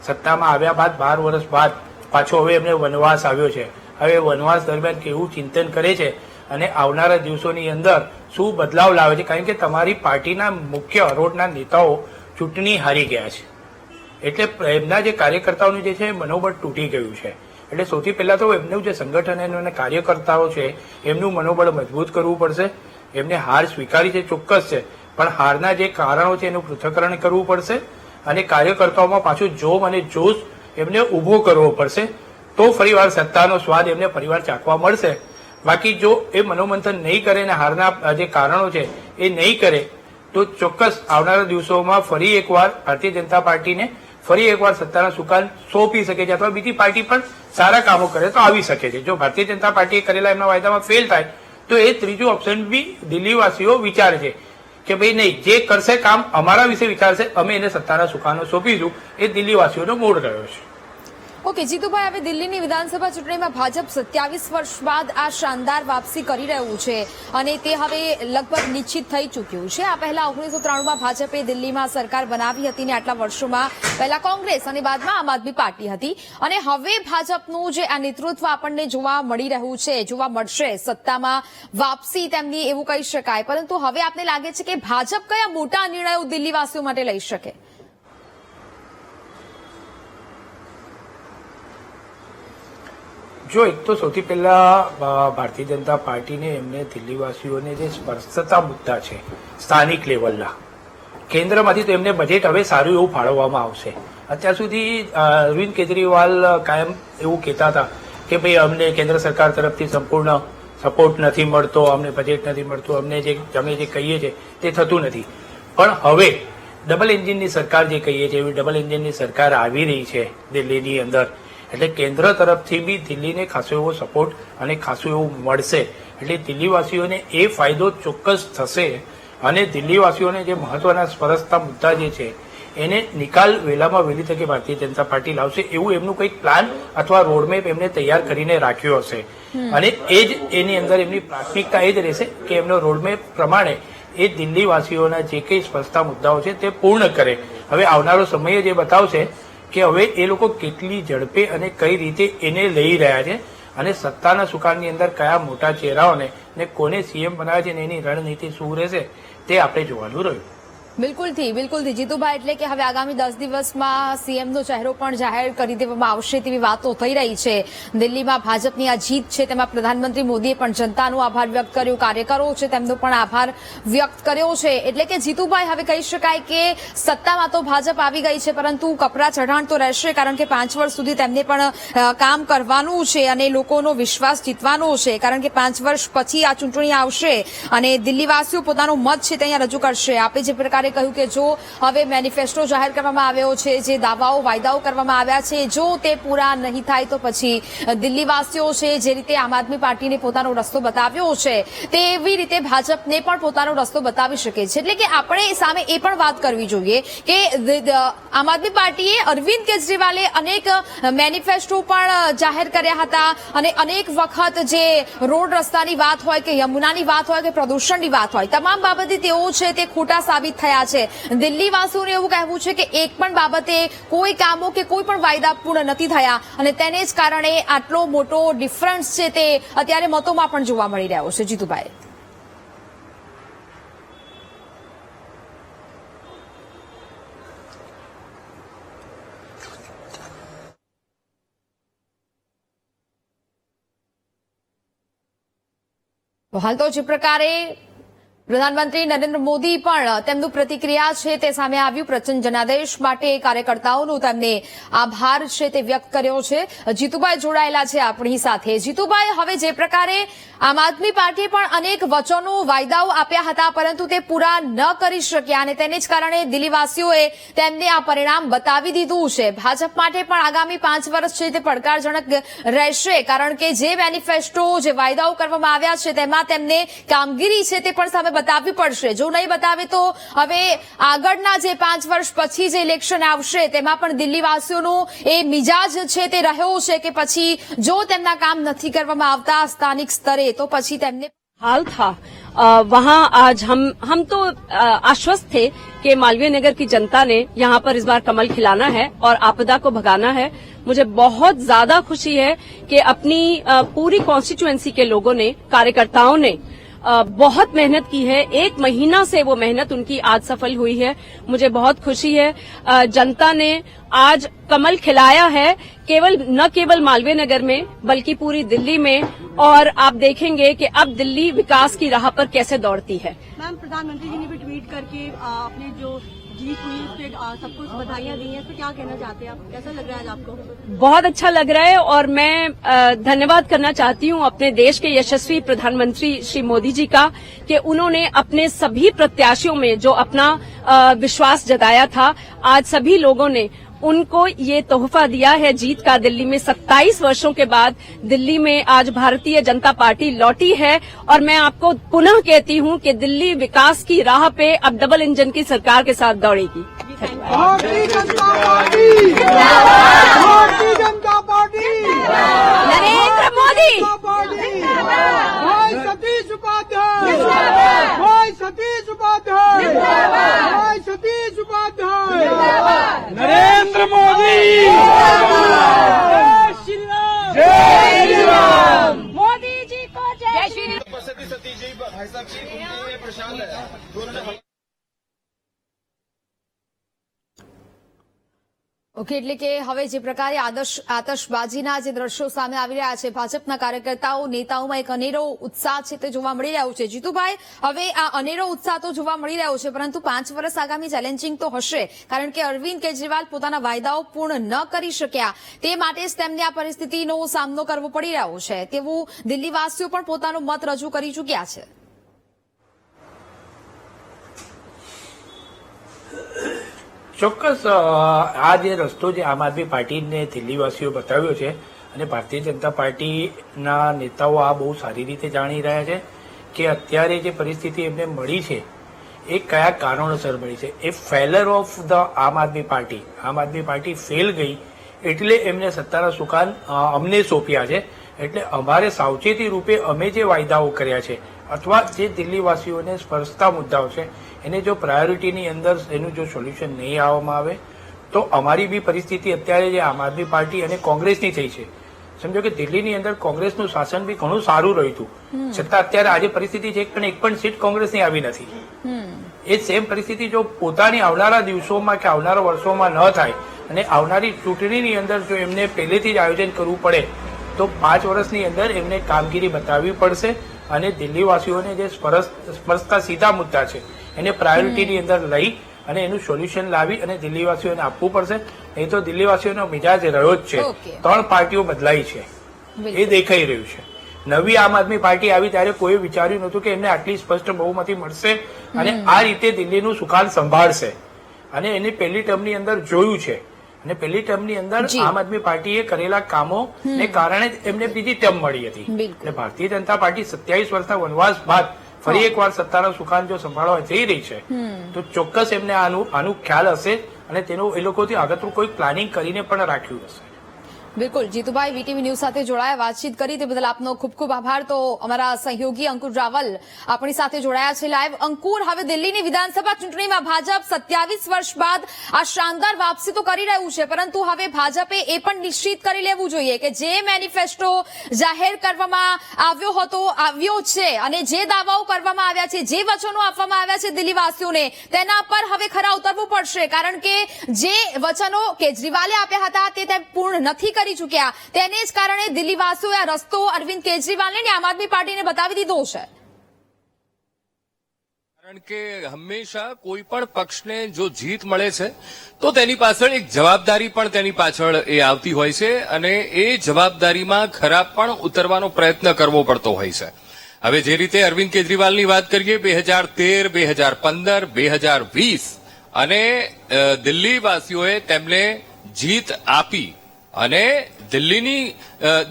સત્તામાં આવ્યા બાદ 12 વર્ષ બાદ પાછો હવે એમને વનવાસ આવ્યો છે. હવે વનવાસ દરમિયાન કેવું ચિંતન કરે છે અને આવનારા દિવસોની અંદર શું બદલાવ લાવે છે, કારણ કે તમારી પાર્ટીના મુખ્ય હરોળના નેતાઓ ચૂંટણી હારી ગયા છે. એટલે એમના જે કાર્યકર્તાઓનું જે છે મનોબળ તૂટી ગયું છે. એટલે સૌથી પહેલા તો એમનું જે સંગઠન અને કાર્યકર્તાઓ છે એમનું મનોબળ મજબૂત કરવું પડશે. એમને હાર સ્વીકારી છે, ચોક્કસ છે, પણ હારના જે કારણો છે એનું પૃથ્થકરણ કરવું પડશે અને કાર્યકર્તાઓમાં પાછું જોમ અને જોશ એમને ઉભો કરવો પડશે. તો ફરીવાર સત્તાનો સ્વાદ એમને ફરીવાર ચાખવા મળશે. બાકી જો એ મનોમંથન નહીં કરે અને હારના જે કારણો છે એ નહીં કરે તો ચોક્કસ આવનારા દિવસોમાં ફરી એકવાર ભારતીય જનતા પાર્ટીને ફરી એકવાર સત્તાના સુકાન સોંપી શકે છે અથવા બીજી પાર્ટી પણ સારા કામો કરે તો આવી શકે છે. જો ભારતીય જનતા પાર્ટીએ કરેલા એમના વાયદામાં ફેલ થાય તો એ ત્રીજું ઓપ્શન બી દિલ્હીવાસીઓ વિચારે છે કે ભાઈ નહીં, જે કરશે કામ અમારા વિશે વિચારશે, અમે એને સત્તાના સુકાનો સોંપીશું. એ દિલ્હીવાસીઓનો મૂળ રહ્યો છે. ઓકે જીતુભાઈ, હવે દિલ્હીની વિધાનસભા ચૂંટણીમાં ભાજપ 27 વર્ષ બાદ આ શાનદાર વાપસી કરી રહ્યું છે અને તે હવે લગભગ નિશ્ચિત થઈ ચૂક્યું છે. આ પહેલા 1993માં ભાજપે દિલ્હીમાં સરકાર બનાવી હતી અને આટલા વર્ષોમાં પહેલા કોંગ્રેસ અને બાદમાં આમ આદમી પાર્ટી હતી અને હવે ભાજપનું જે આ નેતૃત્વ આપણને જોવા મળી રહ્યું છે, જોવા મળશે સત્તામાં વાપસી તેમની એવું કહી શકાય. પરંતુ હવે આપને લાગે છે કે ભાજપ કયા મોટા નિર્ણયો દિલ્હીવાસીઓ માટે લઈ શકે? જો એક તો સૌથી પહેલા ભારતીય જનતા પાર્ટીને એમને દિલ્હીવાસીઓને જે સ્પર્શતા મુદ્દા છે સ્થાનિક લેવલના, કેન્દ્રમાંથી તો એમને બજેટ હવે સારું એવું ફાળવવામાં આવશે. અત્યાર સુધી અરવિંદ કેજરીવાલ કાયમ એવું કહેતા હતા કે ભાઈ અમને કેન્દ્ર સરકાર તરફથી સંપૂર્ણ સપોર્ટ નથી મળતો, અમને બજેટ નથી મળતું, અમે જે કહીએ છીએ તે થતું નથી. પણ હવે ડબલ એન્જિનની સરકાર જે કહીએ છીએ એવી ડબલ એન્જિનની સરકાર આવી રહી છે દિલ્હીની અંદર, એટલે કેન્દ્ર તરફથી બી દિલ્હીને ખાસો એવો સપોર્ટ અને ખાસું એવું મળશે. એટલે દિલ્હીવાસીઓને એ ફાયદો ચોક્કસ થશે અને દિલ્હીવાસીઓને જે મહત્વના સ્પર્શતા મુદ્દા જે છે એને નિકાલ વહેલામાં વહેલી તકે ભારતીય જનતા પાર્ટી લાવશે એવું એમનું કંઈક પ્લાન અથવા રોડમેપ એમને તૈયાર કરીને રાખ્યો હશે અને એ જ એની અંદર એમની પ્રાથમિકતા એ જ રહેશે કે એમનો રોડમેપ પ્રમાણે એ દિલ્હીવાસીઓના જે કંઈ સ્પર્શતા મુદ્દાઓ છે તે પૂર્ણ કરે. હવે આવનારો સમય જ એ બતાવશે કે હવે એ લોકો કેટલી ઝડપે અને કઈ રીતે એને લઈ રહ્યા છે અને સત્તાના સુકાનની અંદર કયા મોટા ચહેરાઓને ને કોને સીએમ બનાવે છે ને એની રણનીતિ શું રહેશે તે આપણે જોવાનું રહ્યું. બિલકુલથી જીતુભાઈ, એટલે કે હવે આગામી 10 દિવસમાં સીએમનો ચહેરો પણ જાહેર કરી દેવામાં આવશે તેવી વાતો થઈ રહી છે. દિલ્હીમાં ભાજપની આ જીત છે તેમાં પ્રધાનમંત્રી મોદીએ પણ જનતાનો આભાર વ્યક્ત કર્યો, કાર્યકરો છે તેમનો પણ આભાર વ્યક્ત કર્યો છે. એટલે કે જીતુભાઈ, હવે કહી શકાય કે સત્તામાં તો ભાજપ આવી ગઈ છે પરંતુ કપરા ચઢાણ તો રહેશે, કારણ કે 5 વર્ષ સુધી તેમને પણ કામ કરવાનું છે અને લોકોનો વિશ્વાસ જીતવાનો છે, કારણ કે 5 વર્ષ પછી આ ચૂંટણી આવશે અને દિલ્હીવાસીઓ પોતાનો મત છે તે અહીંયા રજૂ કરશે. આપે જે પ્રકારે કહ્યું કે જો હવે મેનિફેસ્ટો જાહેર કરવામાં આવ્યો છે, જે દાવાઓ વાયદાઓ કરવામાં આવ્યા છે, જો તે પૂરા નહીં થાય તો પછી દિલ્હીવાસીઓ છે જે રીતે આમ આદમી પાર્ટીને પોતાનો રસ્તો બતાવ્યો છે તેવી રીતે ભાજપને પણ પોતાનો રસ્તો બતાવી શકે છે. એટલે કે આપણે સામે એ પણ વાત કરવી જોઈએ કે આમ આદમી પાર્ટીએ અરવિંદ કેજરીવાલે અનેક મેનિફેસ્ટો પણ જાહેર કર્યા હતા અને અનેક વખત જે રોડ રસ્તાની વાત હોય કે યમુનાની વાત હોય કે પ્રદૂષણની વાત હોય, તમામ બાબતે તેઓ છે તે ખોટા સાબિત થયા છે. દિલ્હીવાસીઓને એવું કહેવું છે કે એક પણ બાબતે કોઈ કામો કે કોઈ પણ વાયદા પૂર્ણ નથી થયા અને તેને જ કારણે આટલો મોટો ડિફરન્સ છે તે અત્યારે મતોમાં પણ જોવા મળી રહ્યો છે. જીતુભાઈ, હાલ તો જે પ્રકારે પ્રધાનમંત્રી નરેન્દ્ર મોદી પણ તેમનું પ્રતિક્રિયા છે તે સામે આવ્યું. પ્રચંડ જનાદેશ માટે કાર્યકર્તાઓનો તેમને આભાર છે તે વ્યક્ત કર્યો છે. જીતુભાઈ જોડાયેલા છે આપણી સાથે. જીતુભાઈ, હવે જે પ્રકારે આમ આદમી પાર્ટીએ પણ અનેક વચનો વાયદાઓ આપ્યા હતા પરંતુ તે પૂરા ન કરી શક્યા અને તેને જ કારણે દિલ્હીવાસીઓએ તેમને આ પરિણામ બતાવી દીધું છે. ભાજપ માટે પણ આગામી 5 વર્ષ છે તે પડકારજનક રહેશે, કારણ કે જે મેનિફેસ્ટો જે વાયદાઓ કરવામાં આવ્યા છે તેમાં તેમને કામગીરી છે તે પણ સામે બતાવવી પડશે. જો નહીં બતાવે તો હવે આગળના જે 5 વર્ષ પછી જે ઇલેક્શન આવશે તેમાં પણ દિલ્હીવાસીઓનો એ મિજાજ છે તે રહ્યો છે કે પછી જો તેમના કામ નથી કરવામાં આવતા સ્થાનિક સ્તરે तो પછી તેમને हाल था वहाँ आज हम तो आश्वस्त थे कि मालवीय नगर की जनता ने यहाँ पर इस बार कमल खिलाना है और आपदा को भगाना है. मुझे बहुत ज्यादा खुशी है कि अपनी पूरी कॉन्स्टिट्यूएंसी के लोगों ने, कार्यकर्ताओं ने बहुत मेहनत की है. 1 महीना से वो मेहनत उनकी आज सफल हुई है. मुझे बहुत खुशी है. जनता ने आज कमल खिलाया है, न केवल मालवीय नगर में बल्कि पूरी दिल्ली में, और आप देखेंगे कि अब दिल्ली विकास की राह पर कैसे दौड़ती है. मैम, प्रधानमंत्री जी ने भी ट्वीट करके अपने जो जीत हुई उस पे सबको बधाइयां दी हैं, इस पे क्या कहना चाहते हैं आप? कैसा लग रहा है आपको? बहुत अच्छा लग रहा है और मैं धन्यवाद करना चाहती हूं अपने देश के यशस्वी प्रधानमंत्री श्री मोदी जी का कि उन्होंने अपने सभी प्रत्याशियों में जो अपना विश्वास जताया था, आज सभी लोगों ने उनको ये तोहफा दिया है जीत का. दिल्ली में 27 वर्षों के बाद दिल्ली में आज भारतीय जनता पार्टी लौटी है और मैं आपको पुनः कहती हूं कि दिल्ली विकास की राह पे अब डबल इंजन की सरकार के साथ दौड़ेगी. भारतीय जनता पार्टी नरेंद्र मोदी भाई सतीश उपाध्याय भाई सतीश उपाध्याय भाई सतीश उपाध्याय नरेंद्र मोदी जय श्री राम मोदी जी को जय श्री ઓકે, એટલે કે હવે જે પ્રકારે આતશબાજીના જે દ્રશ્યો સામે આવી રહ્યા છે, ભાજપના કાર્યકર્તાઓ નેતાઓમાં એક અનેરો ઉત્સાહ છે તે જોવા મળી રહ્યો છે. જીતુભાઈ, હવે આ અનેરો ઉત્સાહ તો જોવા મળી રહ્યો છે, પરંતુ 5 વર્ષ આગામી ચેલેન્જિંગ તો હશે, કારણ કે અરવિંદ કેજરીવાલ પોતાના વાયદાઓ પૂર્ણ ન કરી શક્યા, તે માટે જ તેમને આ પરિસ્થિતિનો સામનો કરવો પડી રહ્યો છે તેવું દિલ્હીવાસીઓ પણ પોતાનો મત રજૂ કરી ચૂક્યા છે. ચોક્કસ આ જે રસ્તો જે આમ આદમી પાર્ટીને દિલ્હીવાસીઓ બતાવ્યો છે અને ભારતીય જનતા પાર્ટીના નેતાઓ આ બહુ સારી રીતે જાણી રહ્યા છે કે અત્યારે જે પરિસ્થિતિ એમને મળી છે એ કયા કારણોસર મળી છે. એ ફેલર ઓફ ધ આમ આદમી પાર્ટી ફેલ ગઈ એટલે એમને સત્તાના સુકાન અમને સોંપ્યા છે. એટલે અમારે સાવચેતી રૂપે અમે જે વાયદાઓ કર્યા છે અથવા જે દિલ્હીવાસીઓને સ્પર્શતા મુદ્દાઓ છે એને જો પ્રાયોરિટીની અંદર એનું જો સોલ્યુશન નહીં આવવામાં આવે તો અમારી બી પરિસ્થિતિ અત્યારે જે આમ આદમી પાર્ટી અને કોંગ્રેસની થઈ છે. સમજો કે દિલ્હીની અંદર કોંગ્રેસનું શાસન બી ઘણું સારું રહ્યું હતું, છતાં અત્યારે આજે પરિસ્થિતિ છે એક પણ સીટ કોંગ્રેસની આવી નથી. એ સેમ પરિસ્થિતિ જો પોતાની આવનારા દિવસોમાં કે આવનારા વર્ષોમાં ન થાય અને આવનારી ચૂંટણીની અંદર જો એમને પહેલેથી જ આયોજન કરવું પડે તો 5 વર્ષની અંદર એમને કામગીરી બતાવવી પડશે અને દિલ્હીવાસીઓને જે સ્પર્શતા સીધા મુદ્દા છે એને પ્રાયોરિટીની અંદર લઈ અને એનું સોલ્યુશન લાવી અને દિલ્હીવાસીઓને આપવું પડશે. નહીં તો દિલ્હીવાસીઓનો મિજાજ રહ્યો જ છે. 3 પાર્ટીઓ બદલાઈ છે એ દેખાઈ રહ્યું છે. નવી આમ આદમી પાર્ટી આવી ત્યારે કોઈ વિચાર્યું નહોતું કે એમને આટલી સ્પષ્ટ બહુમતી મળશે અને આ રીતે દિલ્હીનું સુકાન સંભાળશે. અને એની પહેલી ટર્મની અંદર જોયું છે અને પહેલી ટર્મની અંદર આમ આદમી પાર્ટીએ કરેલા કામો ને કારણે જ એમને બીજી ટર્મ મળી હતી. એટલે ભારતીય જનતા પાર્ટી 27 વર્ષના વનવાસ બાદ ફરી એકવાર સત્તાનો સુકાન જો સંભાળવા જઈ રહી છે તો ચોક્કસ એમને આનું ખ્યાલ હશે અને તેનું એ લોકોથી આગળ કોઈ પ્લાનિંગ કરીને પણ રાખ્યું હશે. બિલકુલ, જીતુભાઈ વીટીવી ન્યૂઝ સાથે જોડાયા, વાતચીત કરી તે બદલ આપનો ખૂબ ખૂબ આભાર. તો અમારા સહયોગી અંકુર રાવલ આપણી સાથે જોડાયા છે લાઈવ. અંકુર, હવે દિલ્હીની વિધાનસભા ચૂંટણીમાં ભાજપ 27 વર્ષ બાદ આ શાનદાર વાપસી તો કરી રહ્યું છે, પરંતુ હવે ભાજપે એ પણ નિશ્ચિત કરી લેવું જોઈએ કે જે મેનિફેસ્ટો જાહેર કરવામાં આવ્યો છે અને જે દાવાઓ કરવામાં આવ્યા છે, જે વચનો આપવામાં આવ્યા છે દિલ્હીવાસીઓને, તેના પર હવે ખરા ઉતરવું પડશે, કારણ કે જે વચનો કેજરીવાલે આપ્યા હતા તે પૂર્ણ નથી કરી ચૂક્યા. તેને જ કારણે દિલ્હીવાસીઓએ આ રસ્તો અરવિંદ કેજરીવાલને અને આમ આદમી પાર્ટીને બતાવી દીધો છે. કારણ કે હંમેશા કોઈ પણ પક્ષને જો જીત મળે છે તો તેની પાછળ એક જવાબદારી પણ તેની પાછળ એ આવતી હોય છે અને એ જવાબદારીમાં ખરાબ પણ ઉતરવાનો પ્રયત્ન કરવો પડતો હોય છે. હવે જે રીતે અરવિંદ કેજરીવાલની વાત કરીએ, 2013, 2015, 2020 અને દિલ્હીવાસીઓએ તેમને જીત આપી અને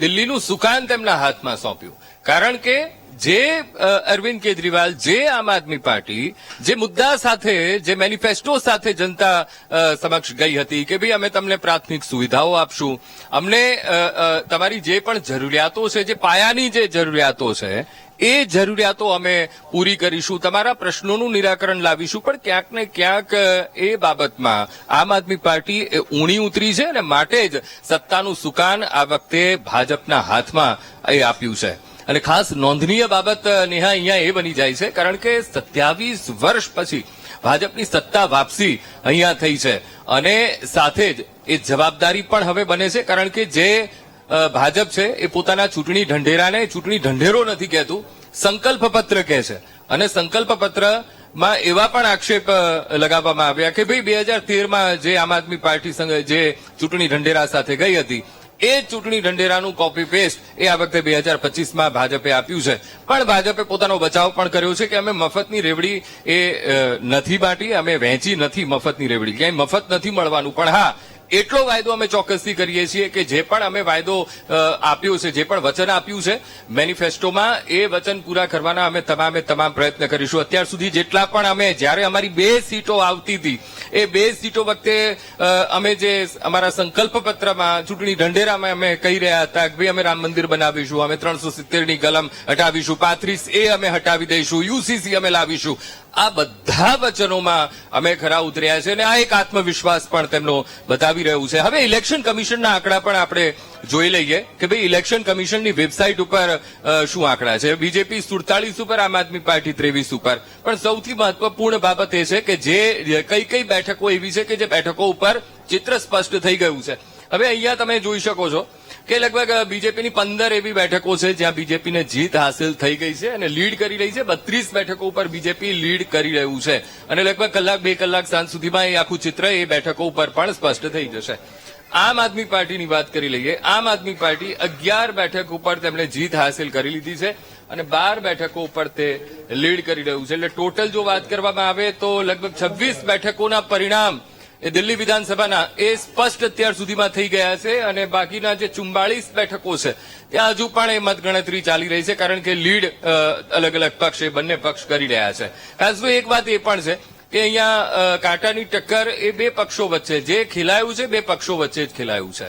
દિલ્હીનું સુકાન તેમના હાથમાં સોંપ્યું. કારણ કે જે અરવિંદ કેજરીવાલ, જે આમ આદમી પાર્ટી જે મુદ્દા સાથે, જે મેનિફેસ્ટો સાથે જનતા સમક્ષ ગઈ હતી કે ભાઈ અમે તમને પ્રાથમિક સુવિધાઓ આપશું, અમને તમારી જે પણ જરૂરિયાતો છે, જે પાયાની જે જરૂરિયાતો છે એ જરૂરિયાતો અમે પૂરી કરીશું, તમારા પ્રશ્નોનું નિરાકરણ લાવીશું, પણ ક્યાંક ને ક્યાંક એ બાબતમાં આમ આદમી પાર્ટી એ ઊણી ઉતરી છે અને માટે જ સત્તાનું સુકાન આ વખતે ભાજપના હાથમાં એ આપ્યું છે. અને ખાસ નોંધનીય બાબત નેહા અહીંયા એ બની જાય છે કારણ કે 27 વર્ષ પછી ભાજપની સત્તા વાપસી અહીંયા થઈ છે અને સાથે જ એ જવાબદારી પણ હવે બને છે. કારણ કે જે ભાજપ છે એ પોતાના ચૂંટણી ઢંઢેરાને ચૂંટણી ઢંઢેરો નથી કહેતું, સંકલ્પ પત્ર કહે છે. અને સંકલ્પ પત્રમાં એવા પણ આક્ષેપ લગાવવામાં આવ્યા કે ભાઈ 2013માં જે આમ આદમી પાર્ટી જે ચૂંટણી ઢંઢેરા સાથે ગઈ હતી એ ચૂંટણી ઢંઢેરાનું કોપી પેસ્ટ એ આ વખતે 2025માં ભાજપે આપ્યું છે. પણ ભાજપે પોતાનો બચાવ પણ કર્યો છે કે અમે મફતની રેવડી એ નથી બાંટી, અમે વહેંચી નથી મફતની રેવડી, ક્યાંય મફત નથી મળવાનું. પણ હા, એટલો વાયદો અમે ચોક્કસથી કરીએ છીએ કે જે પણ અમે વાયદો આપ્યો છે, જે પણ વચન આપ્યું છે મેનિફેસ્ટોમાં, એ વચન પૂરા કરવાના અમે તમામ પ્રયત્ન કરીશું. અત્યાર સુધી જેટલા પણ અમે, જ્યારે અમારી 2 સીટો આવતી હતી, એ 2 સીટો વખતે અમે જે અમારા સંકલ્પ પત્રમાં, ચૂંટણી ઢંઢેરામાં અમે કહી રહ્યા હતા કે ભાઈ અમે રામ મંદિર બનાવીશું, અમે 370ની કલમ હટાવીશું, 35A અમે હટાવી દઈશું, યુસીસી અમે લાવીશું. આ બધા વચનોમાં અમે ખરા ઉતર્યા છે અને આ એક આત્મવિશ્વાસ પણ તેમનો બતાવી રહ્યું છે. હવે ઇલેક્શન કમિશનના આંકડા પણ આપણે જોઈ લઈએ કે ભાઈ ઇલેક્શન કમિશનની વેબસાઇટ ઉપર શું આંકડા છે. બીજેપી 47 ઉપર, આમ આદમી પાર્ટી 23 ઉપર. પણ સૌથી મહત્વપૂર્ણ બાબત એ છે કે જે કઈ બેઠકો એવી છે કે જે બેઠકો ઉપર ચિત્ર સ્પષ્ટ થઈ ગયું છે. હવે અહીંયા તમે જોઈ શકો છો કે લગભગ બીજેપીની 15 એવી બેઠકો છે જ્યાં બીજેપીને જીત હાંસિલ થઈ ગઈ છે અને લીડ કરી રહી છે. 32 બેઠકો ઉપર બીજેપી લીડ કરી રહ્યું છે અને લગભગ કલાક 2 કલાક સાંજ સુધીમાં એ આખું ચિત્ર એ બેઠકો ઉપર પણ સ્પષ્ટ થઈ જશે. આમ આદમી પાર્ટીની વાત કરી લઈએ. આમ આદમી પાર્ટી 11 બેઠક ઉપર તેમણે જીત હાંસિલ કરી લીધી છે અને 12 બેઠકો ઉપર તે લીડ કરી રહ્યું છે. એટલે ટોટલ જો વાત કરવામાં આવે તો લગભગ 26 બેઠકોના પરિણામ એ દિલ્હી વિધાનસભાના એ સ્પષ્ટ અત્યાર સુધીમાં થઈ ગયા છે અને બાકીના જે 44 બેઠકો છે ત્યાં હજુ પણ એ મતગણતરી ચાલી રહી છે, કારણ કે લીડ અલગ અલગ પક્ષ, એ બંને પક્ષ કરી રહ્યા છે. ખાસ તો એક વાત એ પણ છે કે અહીંયા કાંટાની ટક્કર એ 2 પક્ષો વચ્ચે જે ખેલાયું છે, 2 પક્ષો વચ્ચે જ ખેલાયું છે.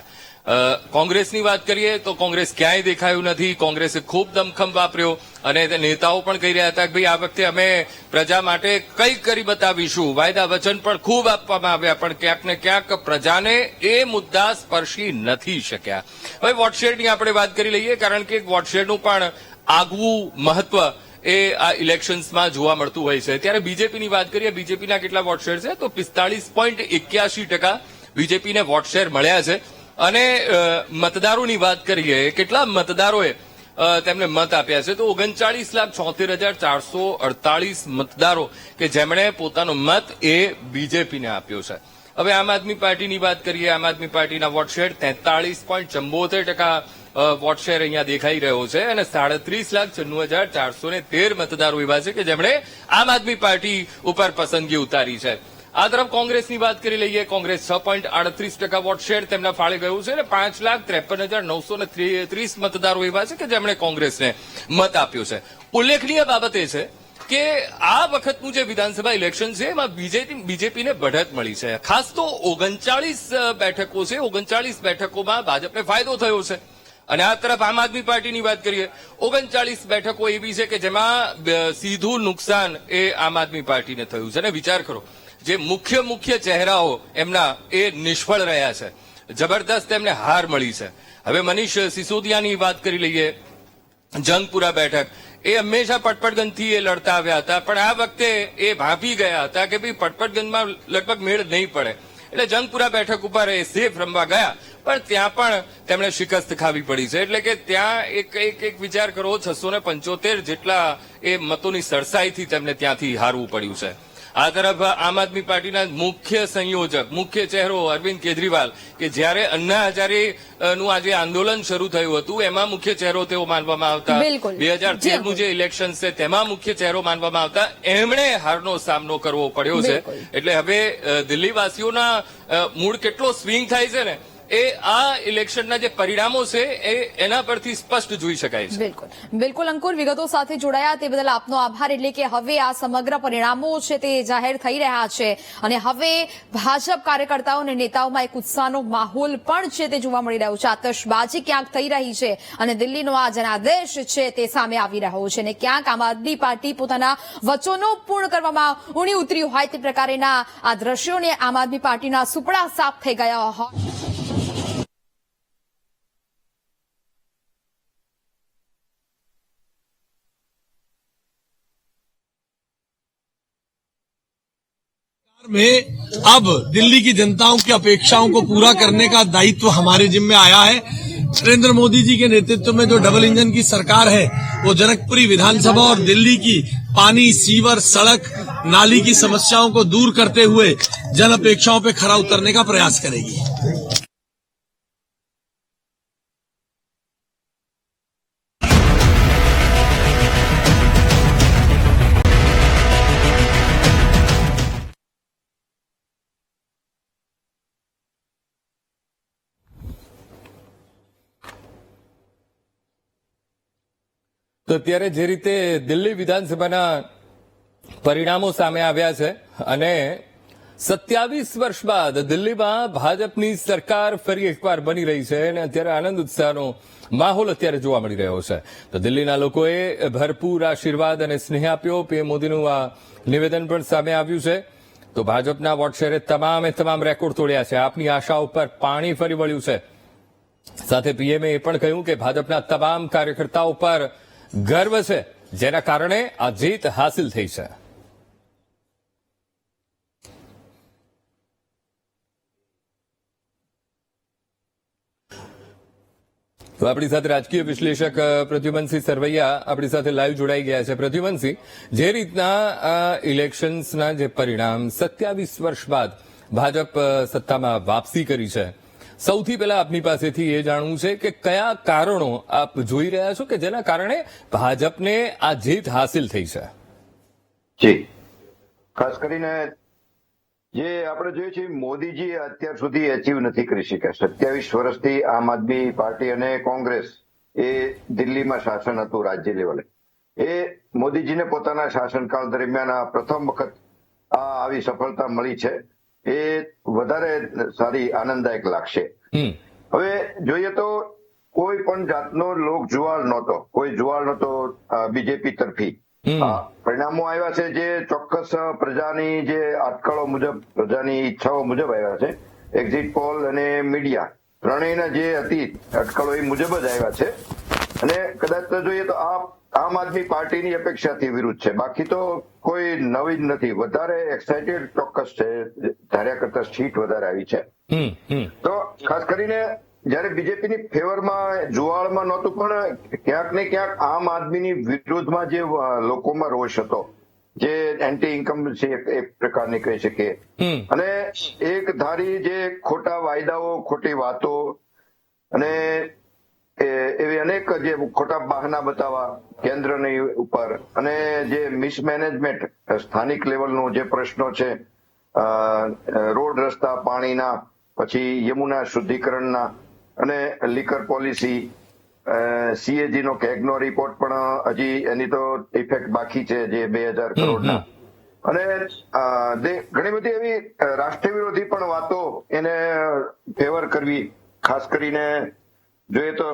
કોંગ્રેસની વાત કરીએ તો કોંગ્રેસ ક્યાંય દેખાયું નથી. કોંગ્રેસે ખૂબ દમખમ વાપર્યો અને નેતાઓ પણ કહી રહ્યા હતા કે ભાઈ આ વખતે અમે પ્રજા માટે કંઈક કરી બતાવીશું. વાયદા વચન પણ ખૂબ આપવામાં આવ્યા, પણ ક્યાંક ને ક્યાંક પ્રજાને એ મુદ્દા સ્પર્શી નથી શક્યા. હવે વોટશેરની આપણે વાત કરી લઈએ, કારણ કે વોટશેરનું પણ આગવું મહત્વ એ આ ઇલેક્શન્સમાં જોવા મળતું હોય છે. ત્યારે બીજેપીની વાત કરીએ, બીજેપીના કેટલા વોટશેર છે તો 45.81% બીજેપીને વોટશેર મળ્યા છે. અને મતદારોની વાત કરીએ, કેટલા મતદારોએ તેમને મત આપ્યા છે તો 39,76,448 મતદારો કે જેમણે પોતાનો મત એ બીજેપીને આપ્યો છે. હવે આમ આદમી પાર્ટીની વાત કરીએ. આમ આદમી પાર્ટીના વોટશેર 43.74% વોટશેર અહીંયા દેખાઈ રહ્યો છે અને 37,96,413 મતદારો એવા છે કે જેમણે આમ આદમી પાર્ટી ઉપર પસંદગી ઉતારી છે. આ તરફ કોંગ્રેસની વાત કરી લઈએ. કોંગ્રેસ 6.38% વોટશેર તેમના ફાળે ગયું છે અને 5,53,930 મતદારો એવા છે કે જેમણે કોંગ્રેસને મત આપ્યો છે. ઉલ્લેખનીય બાબત એ છે કે આ વખતનું જે વિધાનસભા ઇલેક્શન છે એમાં બીજેપીને બઢત મળી છે. ખાસ તો 39 બેઠકો છે, 39 બેઠકોમાં ભાજપને ફાયદો થયો છે. અને આ તરફ આમ આદમી પાર્ટીની વાત કરીએ, 39 બેઠકો એવી છે કે જેમાં સીધું નુકસાન એ આમ આદમી પાર્ટીને થયું છે. અને વિચાર કરો, જે મુખ્ય ચહેરાઓ એમના એ નિષ્ફળ રહ્યા છે, જબરદસ્ત એમને હાર મળી છે. હવે મનીષ સિસોદિયાની વાત કરી લઈએ. જંગપુરા બેઠક એ હંમેશા પટપટગંજથી એ લડતા આવ્યા હતા, પણ આ વખતે એ ભાંપી ગયા હતા કે ભાઈ પટપટગંજમાં લગભગ મેળ નહીં પડે, એટલે જંગપુરા બેઠક ઉપર એ સેફ રમવા ગયા, પણ ત્યાં પણ તેમણે શિકસ્ત ખાવી પડી છે. એટલે કે ત્યાં એક વિચાર કરો, 675 જેટલા એ મતોની સરસાઈથી તેમને ત્યાંથી હારવું પડ્યું છે. આ તરફ આમ આદમી પાર્ટીના મુખ્ય સંયોજક, મુખ્ય ચહેરો અરવિંદ કેજરીવાલ, કે જ્યારે અન્ના હજારેનું આજે આંદોલન શરૂ થયું હતું એમાં મુખ્ય ચહેરો તેઓ માનવામાં આવતા, 2013નું જે ઇલેક્શન છે તેમાં મુખ્ય ચહેરો માનવામાં આવતા, એમણે હારનો સામનો કરવો પડ્યો છે. એટલે હવે દિલ્હીવાસીઓના મૂડ કેટલો સ્વિંગ થાય છે ને એ આ ઇલેક્શનના જે પરિણામો છે એના પરથી સ્પષ્ટ જોઈ શકાય છે. બિલકુલ અંકુર, વિગતો સાથે જોડાયા તે બદલ આપનો આભાર. એટલે કે હવે આ સમગ્ર પરિણામો છે તે જાહેર થઈ રહ્યા છે અને હવે ભાજપ કાર્યકર્તાઓ અને નેતાઓમાં એક ઉત્સાહનો માહોલ પણ છે તે જોવા મળી રહ્યો છે. આતશબાજી ક્યાંક થઈ રહી છે અને દિલ્હીનો આ જનાદેશ છે તે સામે આવી રહ્યો છે અને ક્યાંક આમ આદમી પાર્ટી પોતાના વચનો પૂર્ણ કરવામાં ઊણી ઉતરી હોય તે પ્રકારના આ દ્રશ્યોને આમ આદમી પાર્ટીના સુપડા સાફ થઈ ગયા હોય. में अब दिल्ली की जनताओं की अपेक्षाओं को पूरा करने का दायित्व हमारे जिम्मे आया है. नरेंद्र मोदी जी के नेतृत्व में जो डबल इंजन की सरकार है वो जनकपुरी विधानसभा और दिल्ली की पानी, सीवर, सड़क, नाली की समस्याओं को दूर करते हुए जन अपेक्षाओं पे खरा उतरने का प्रयास करेगी. તો અત્યારે જે રીતે દિલ્હી વિધાનસભાના પરિણામો સામે આવ્યા છે અને 27 વર્ષ બાદ દિલ્હીમાં ભાજપની સરકાર ફરી એકવાર બની રહી છે અને અત્યારે આનંદ ઉત્સાહનો માહોલ અત્યારે જોવા મળી રહ્યો છે. તો દિલ્હીના લોકોએ ભરપૂર આશીર્વાદ અને સ્નેહ આપ્યો. પીએમ મોદીનું આ નિવેદન પણ સામે આવ્યું છે. તો ભાજપના વોટશેરે તમામ રેકોર્ડ તોડ્યા છે. આપની આશા ઉપર પાણી ફરી વળ્યું છે. સાથે પીએમએ એ પણ કહ્યું કે ભાજપના તમામ કાર્યકર્તાઓ પર ગર્વ છે, જેના કારણે આ જીત હાસિલ થઈ છે. તો આપણી સાથે રાજકીય વિશ્લેષક પ્રદ્યુમનસિંહ સરવૈયા આપણી સાથે લાઈવ જોડાઈ ગયા છે. પ્રદ્યુમનસિંહ, જે રીતના આ ઇલેક્શન્સના જે પરિણામ 27 વર્ષ બાદ ભાજપ સત્તામાં વાપસી કરી છે, સૌથી પહેલા આપની પાસેથી એ જાણવું છે કે કયા કારણો આપ જોઈ રહ્યા છો કે જેના કારણે ભાજપને આ જીત હાસિલ થઈ છે? જી, ખાસ કરીને જે આપણે જોઈએ છીએ, મોદીજી અત્યાર સુધી અચીવ નથી કરી શક્યા. 27 વર્ષથી આમ આદમી પાર્ટી અને કોંગ્રેસ એ દિલ્હીમાં શાસન હતું રાજ્ય લેવલે. એ મોદીજીને પોતાના શાસનકાળ દરમિયાન આ પ્રથમ વખત આવી સફળતા મળી છે. એ વધારે સારી આનંદદાયક લાગશે. હવે જોઈએ તો કોઈ પણ જાતનો લોક જુવાળ નહોતો બીજેપી તરફી. પરિણામો આવ્યા છે જે ચોક્કસ પ્રજાની જે અટકળો મુજબ, પ્રજાની ઈચ્છાઓ મુજબ આવ્યા છે. એક્ઝિટ પોલ અને મીડિયા ત્રણેયના જે હતી અટકળો એ મુજબ જ આવ્યા છે. અને કદાચ તો જોઈએ તો આમ આદમી પાર્ટીની અપેક્ષાથી વિરુદ્ધ છે. બાકી તો કોઈ નવી જ નથી. વધારે એક્સાઇટેડ ચોક્કસ છે, ધાર્યા કરતા સીટ વધારે આવી છે. તો ખાસ કરીને જયારે બીજેપીની ફેવરમાં જુવાળમાં નહોતું, પણ ક્યાંક ને ક્યાંક આમ આદમીની વિરુદ્ધમાં જે લોકોમાં રોષ હતો, જે એન્ટી ઇન્કમ્બન્સી એક પ્રકારની કહી શકીએ, અને એક ધારી જે ખોટા વાયદાઓ, ખોટી વાતો અને એવી અનેક જે ખોટા બહાના બતાવવા કેન્દ્રની ઉપર, અને જે મિસમેનેજમેન્ટ સ્થાનિક લેવલનો જે પ્રશ્નો છે, રોડ રસ્તા, પાણીના, પછી યમુના શુદ્ધિકરણના, અને લીકર પોલિસી, સીએજી નો કેગનો રિપોર્ટ પણ હજી એની તો ઇફેક્ટ બાકી છે, જે 2000 કરોડના, અને ઘણી બધી એવી રાષ્ટ્ર વિરોધી પણ વાતો એને ફેવર કરવી. ખાસ કરીને જોઈએ તો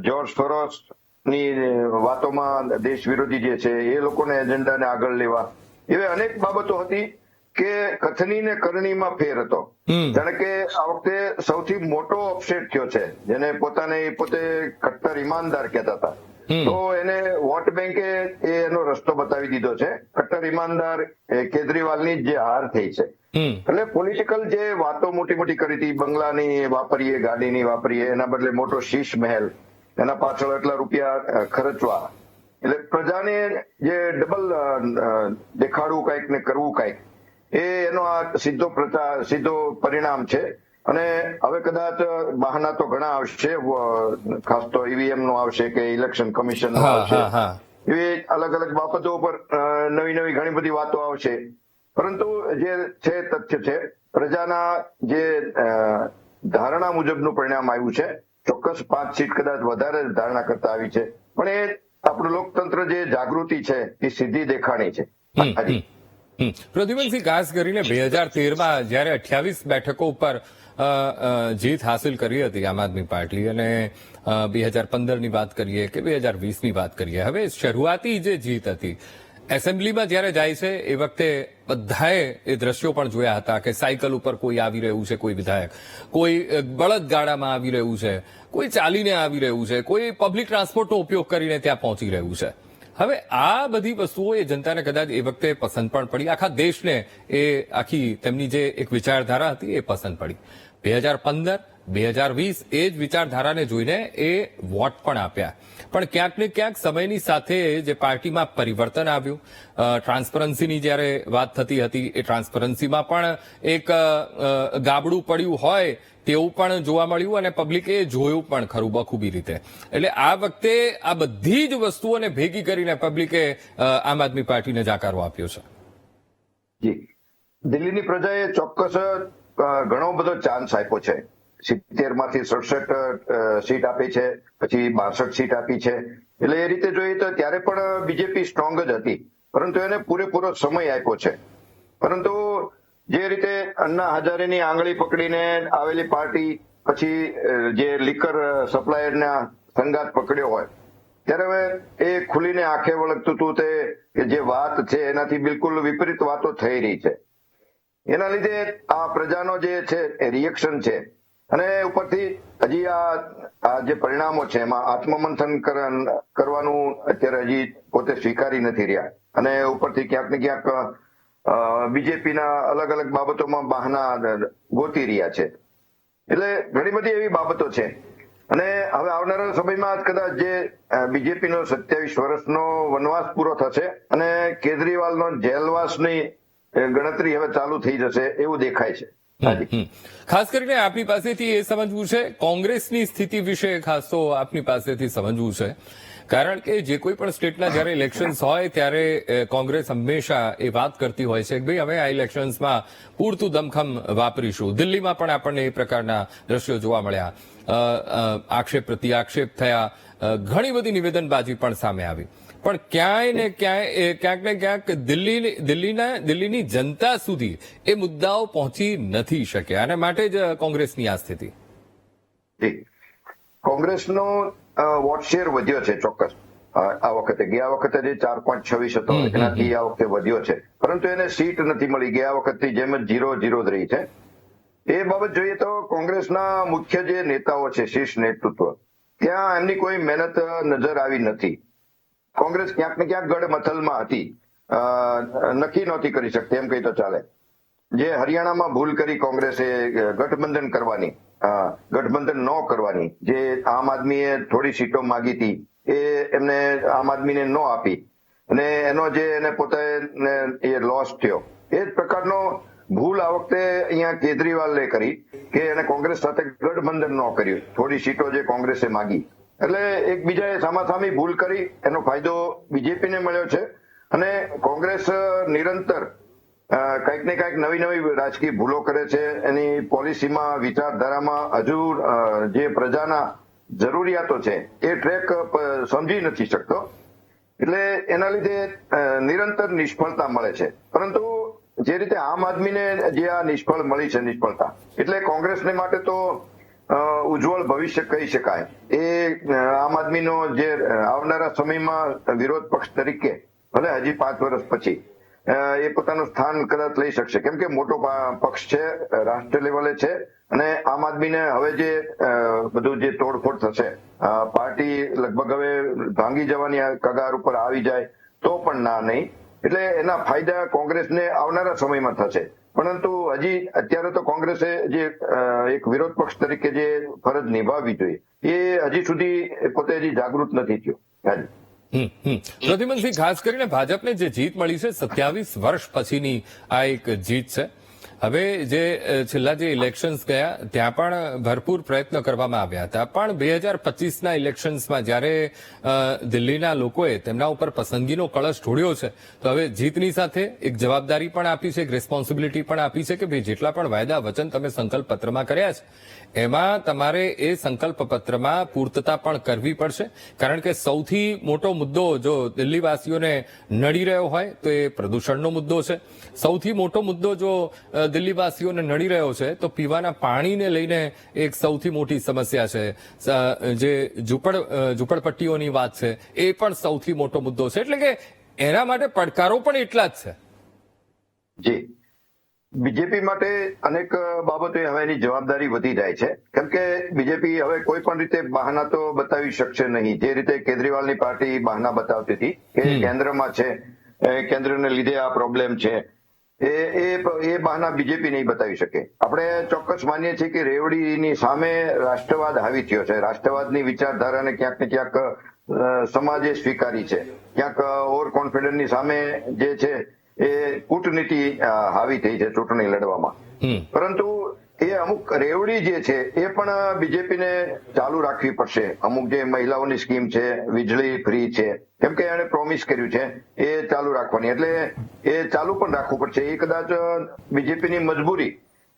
જ્યોર્જ સોરોસની વાતોમાં દેશ વિરોધી જે છે એ લોકોને એજન્ડાને આગળ લેવા, એવી અનેક બાબતો હતી કે કથની ને કરણીમાં ફેર હતો. જાણે કે આ વખતે સૌથી મોટો અપસેટ થયો છે, જેને પોતે કટ્ટર ઈમાનદાર કહેતા હતા, તો એને વોટ બેંકે એનો રસ્તો બતાવી દીધો છે. કટ્ટર ઈમાનદાર કેજરીવાલની જે હાર થઈ છે. એટલે પોલિટિકલ જે વાતો મોટી મોટી કરી હતી, બંગલાની વાપરીએ, ગાડીની વાપરીએ, એના બદલે મોટો શીશ મહેલ, એના પાછળ એટલા રૂપિયા ખર્ચવા, એટલે પ્રજાને જે ડબલ દેખાડવું કાંઈક ને કરવું કાંઈક, એનો આ સીધો પરિણામ છે. અને હવે કદાચ બહાના તો ઘણા આવશે, ખાસ તો ઈવીએમ નો આવશે કે ઇલેક્શન કમિશન નો આવશે, એવી અલગ અલગ બાબતો ઉપર નવી ઘણી બધી વાતો આવશે. પરંતુ જે છે તથ્ય છે, પ્રજાના જે ધારણા મુજબનું પરિણામ આવ્યું છે. ચોક્કસ 5 સીટ કદાચ વધારે ધારણા કરતા આવી છે, પણ એ આપણું લોકતંત્ર જે જાગૃતિ છે એ સીધી દેખાણી છે. પ્રદ્યુમનસિંહ, ખાસ કરીને 2013માં જયારે 28 બેઠકો ઉપર જીત હાસિલ કરી હતી આમ આદમી પાર્ટી, અને 2015ની વાત કરીએ કે 2020ની વાત કરીએ, હવે શરૂઆતી જે જીત હતી એસેમ્બલીમાં જયારે જાય છે એ વખતે બધાએ એ દ્રશ્યો પણ જોયા હતા કે સાયકલ ઉપર કોઈ આવી રહ્યું છે, કોઈ વિધાયક, કોઈ બળદગાડામાં આવી રહ્યું છે, કોઈ ચાલીને આવી રહ્યું છે, કોઈ પબ્લિક ટ્રાન્સપોર્ટનો ઉપયોગ કરીને ત્યાં પહોંચી રહ્યું છે. હવે આ બધી વસ્તુઓ એ જનતાને કદાચ એ વખતે પસંદ પણ પડી, આખા દેશને એ આખી તેમની જે એક વિચારધારા હતી એ પસંદ પડી. 2015, 2020 એ જ વિચારધારાને જોઈને એ વોટ પણ આપ્યા. પણ ક્યાંક ને ક્યાંક સમયની સાથે જે પાર્ટીમાં પરિવર્તન આવ્યું, ટ્રાન્સપરન્સીની જ્યારે વાત થતી હતી, એ ટ્રાન્સપરન્સીમાં પણ એક ગાબડું પડ્યું હોય તેવું પણ જોવા મળ્યું, અને પબ્લિકે જોયું પણ ખરું બખૂબી રીતે. એટલે આ વખતે આ બધી જ વસ્તુઓને ભેગી કરીને પબ્લિકે આમ આદમી પાર્ટીને જાકારો આપ્યો છે. જી, દિલ્હીની પ્રજાએ ચોક્કસ ઘણો બધો ચાન્સ આપ્યો છે. 70 માંથી 67 સીટ આપી છે, પછી 62 સીટ આપી છે. એટલે એ રીતે જોઈએ તો ત્યારે પણ બીજેપી સ્ટ્રોંગ જ હતી, પરંતુ એને પૂરેપૂરો સમય આપ્યો છે. પરંતુ જે રીતે અન્ના હજારેની આંગળી પકડીને આવેલી પાર્ટી પછી જે લીકર સપ્લાયરના સંગાત પકડ્યો હોય, ત્યારે હવે એ ખુલીને આંખે વળગતું હતું તે જે વાત છે એનાથી બિલકુલ વિપરીત વાતો થઈ રહી છે. એના લીધે આ પ્રજાનો જે છે એ રિએક્શન છે, અને ઉપરથી હજી આ જે પરિણામો છે એમાં આત્મમંથન કરવાનું અત્યારે હજી પોતે સ્વીકારી નથી રહ્યા, અને ઉપરથી ક્યાંક ને ક્યાંક બીજેપીના અલગ અલગ બાબતોમાં બહાના ગોતી રહ્યા છે. એટલે ઘણી બધી એવી બાબતો છે. અને હવે આવનારા સમયમાં કદાચ જે બીજેપીનો 27 વર્ષનો વનવાસ પૂરો થશે અને કેજરીવાલનો જેલવાસની ગણતરી હવે ચાલુ થઈ જશે એવું દેખાય છે. ખાસ કરીને આપની પાસેથી એ સમજવું છે, કોંગ્રેસની સ્થિતિ વિશે ખાસ તો આપની પાસેથી સમજવું છે, કારણ કે જે કોઈ પણ સ્ટેટના જયારે ઇલેક્શન્સ હોય ત્યારે કોંગ્રેસ હંમેશા એ વાત કરતી હોય છે કે ભાઈ હવે આ ઇલેક્શન્સમાં પૂરતું દમખમ વાપરીશું. દિલ્હીમાં પણ આપણને એ પ્રકારના દ્રશ્યો જોવા મળ્યા, આક્ષેપ પ્રતિ આક્ષેપ થયા, ઘણી બધી નિવેદનબાજી પણ સામે આવી, પણ ક્યાંય ને ક્યાંક દિલ્હીની જનતા સુધી એ મુદ્દાઓ પહોંચી નથી શક્યા, અને માટે જ કોંગ્રેસની આ સ્થિતિ. કોંગ્રેસનો વોટ શેર વધ્યો છે ચોક્કસ આ વખતે. ગયા વખતે જે 4.26 હતો એનાથી આ વખતે વધ્યો છે, પરંતુ એને સીટ નથી મળી. ગયા વખતની જેમ જ 0-0 જ રહી છે. એ બાબત જોઈએ તો કોંગ્રેસના મુખ્ય જે નેતાઓ છે, શીર્ષ નેતૃત્વ, ત્યાં એમની કોઈ મહેનત નજર આવી નથી. કોંગ્રેસ ક્યાંક ને ક્યાંક ગડમથલમાં હતી, નક્કી નહોતી કરી શકતી એમ કહી તો ચાલે. જે હરિયાણામાં ભૂલ કરી કોંગ્રેસે ગઠબંધન કરવાની, ગઠબંધન ન કરવાની, જે આમ આદમીએ થોડી સીટો માંગી હતી એ એમને આમ આદમીને ન આપી, અને એનો જે એને પોતે એ લોસ થયો, એ જ પ્રકારનો ભૂલ આ વખતે અહીંયા કેજરીવાલે કરી કે એને કોંગ્રેસ સાથે ગઠબંધન ન કર્યું, થોડી સીટો જે કોંગ્રેસે માંગી. એટલે એકબીજાએ સામાસામી ભૂલ કરી, એનો ફાયદો બીજેપીને મળ્યો છે. અને કોંગ્રેસ નિરંતર કંઈક ને કંઈક નવી રાજકીય ભૂલો કરે છે. એની પોલિસીમાં, વિચારધારામાં હજુ જે પ્રજાના જરૂરિયાતો છે એ ટ્રેક સમજી નથી શકતો. એટલે એના લીધે નિરંતર નિષ્ફળતા મળે છે. પરંતુ જે રીતે આમ આદમીને જે આ નિષ્ફળ મળી છે, નિષ્ફળતા, એટલે કોંગ્રેસને માટે તો ઉજ્જવળ ભવિષ્ય કહી શકાય. એ આમ આદમીનો જે આવનારા સમયમાં વિરોધ પક્ષ તરીકે ભલે હજી 5 વર્ષ પછી એ પોતાનું સ્થાન કદાચ લઈ શકશે, કેમ કે મોટો પક્ષ છે, રાષ્ટ્ર લેવલે છે, અને આમ આદમીને હવે જે બધું જે તોડફોડ થશે, પાર્ટી લગભગ હવે ભાંગી જવાની કગાર ઉપર આવી જાય તો પણ ના નહીં. એટલે એના ફાયદા કોંગ્રેસને આવનારા સમયમાં થશે. પરંતુ હજી અત્યારે તો કોંગ્રેસે જે એક વિરોધ પક્ષ તરીકે જે ફરજ નિભાવવી જોઈએ એ હજી સુધી પોતે હજી જાગૃત નથી થયો. પ્રદ્યુમનસિંહ, ખાસ કરીને ભાજપને જે જીત મળી છે 27 વર્ષ પછીની આ એક જીત છે. હવે જે છેલ્લા જે ઇલેક્શન્સ ગયા ત્યાં પણ ભરપૂર પ્રયત્ન કરવામાં આવ્યા હતા, પણ 2025ના ઇલેક્શન્સમાં જ્યારે દિલ્હીના લોકોએ તેમના ઉપર પસંદગીનો કળશ ઢોળ્યો છે, તો હવે જીતની સાથે એક જવાબદારી પણ આપી છે, એક રિસ્પોન્સિબિલિટી પણ આપી છે કે ભાઈ જેટલા પણ વાયદા વચન તમે સંકલ્પ પત્રમાં કર્યા છે એમાં તમારે એ સંકલ્પ પત્રમાં પૂર્તતા પણ કરવી પડશે. કારણ કે સૌથી મોટો મુદ્દો જો દિલ્હીવાસીઓને નડી રહ્યો હોય તો એ પ્રદૂષણનો મુદ્દો છે. સૌથી મોટો મુદ્દો જો દિલ્હીવાસીઓને નડી રહ્યો છે તો પીવાના પાણીને લઈને એક સૌથી મોટી સમસ્યા છે. જે ઝૂંપડપટ્ટીઓની વાત છે એ પણ સૌથી મોટો મુદ્દો છે. એટલે કે એના માટે પડકારો પણ એટલા જ છે. જી, બીજેપી માટે અનેક બાબતે હવે એની જવાબદારી વધી જાય છે, કેમ કે બીજેપી હવે કોઈ પણ રીતે બહાના તો બતાવી શકશે નહીં. જે રીતે કેજરીવાલની પાર્ટી બહાના બતાવતી હતી કે કેન્દ્રમાં છે, કેન્દ્રને લીધે આ પ્રોબ્લેમ છે, એ બહાના બીજેપી નહીં બતાવી શકે. આપણે ચોક્કસ માનીએ છીએ કે રેવડીની સામે રાષ્ટ્રવાદ હાવી થયો છે. રાષ્ટ્રવાદની વિચારધારાને ક્યાંક ને ક્યાંક સમાજે સ્વીકારી છે. ક્યાંક ઓવર કોન્ફિડન્સની સામે જે છે એ કૂટનીતિ હાવી થઈ છે ચૂંટણી લડવામાં. પરંતુ એ અમુક રેવડી જે છે એ પણ બીજેપીને ચાલુ રાખવી પડશે. અમુક જે મહિલાઓની સ્કીમ છે, વીજળી ફ્રી છે, કેમ કે એને પ્રોમિસ કર્યું છે એ ચાલુ રાખવાની, એટલે એ ચાલુ પણ રાખવું પડશે. એ કદાચ બીજેપીની મજબૂરી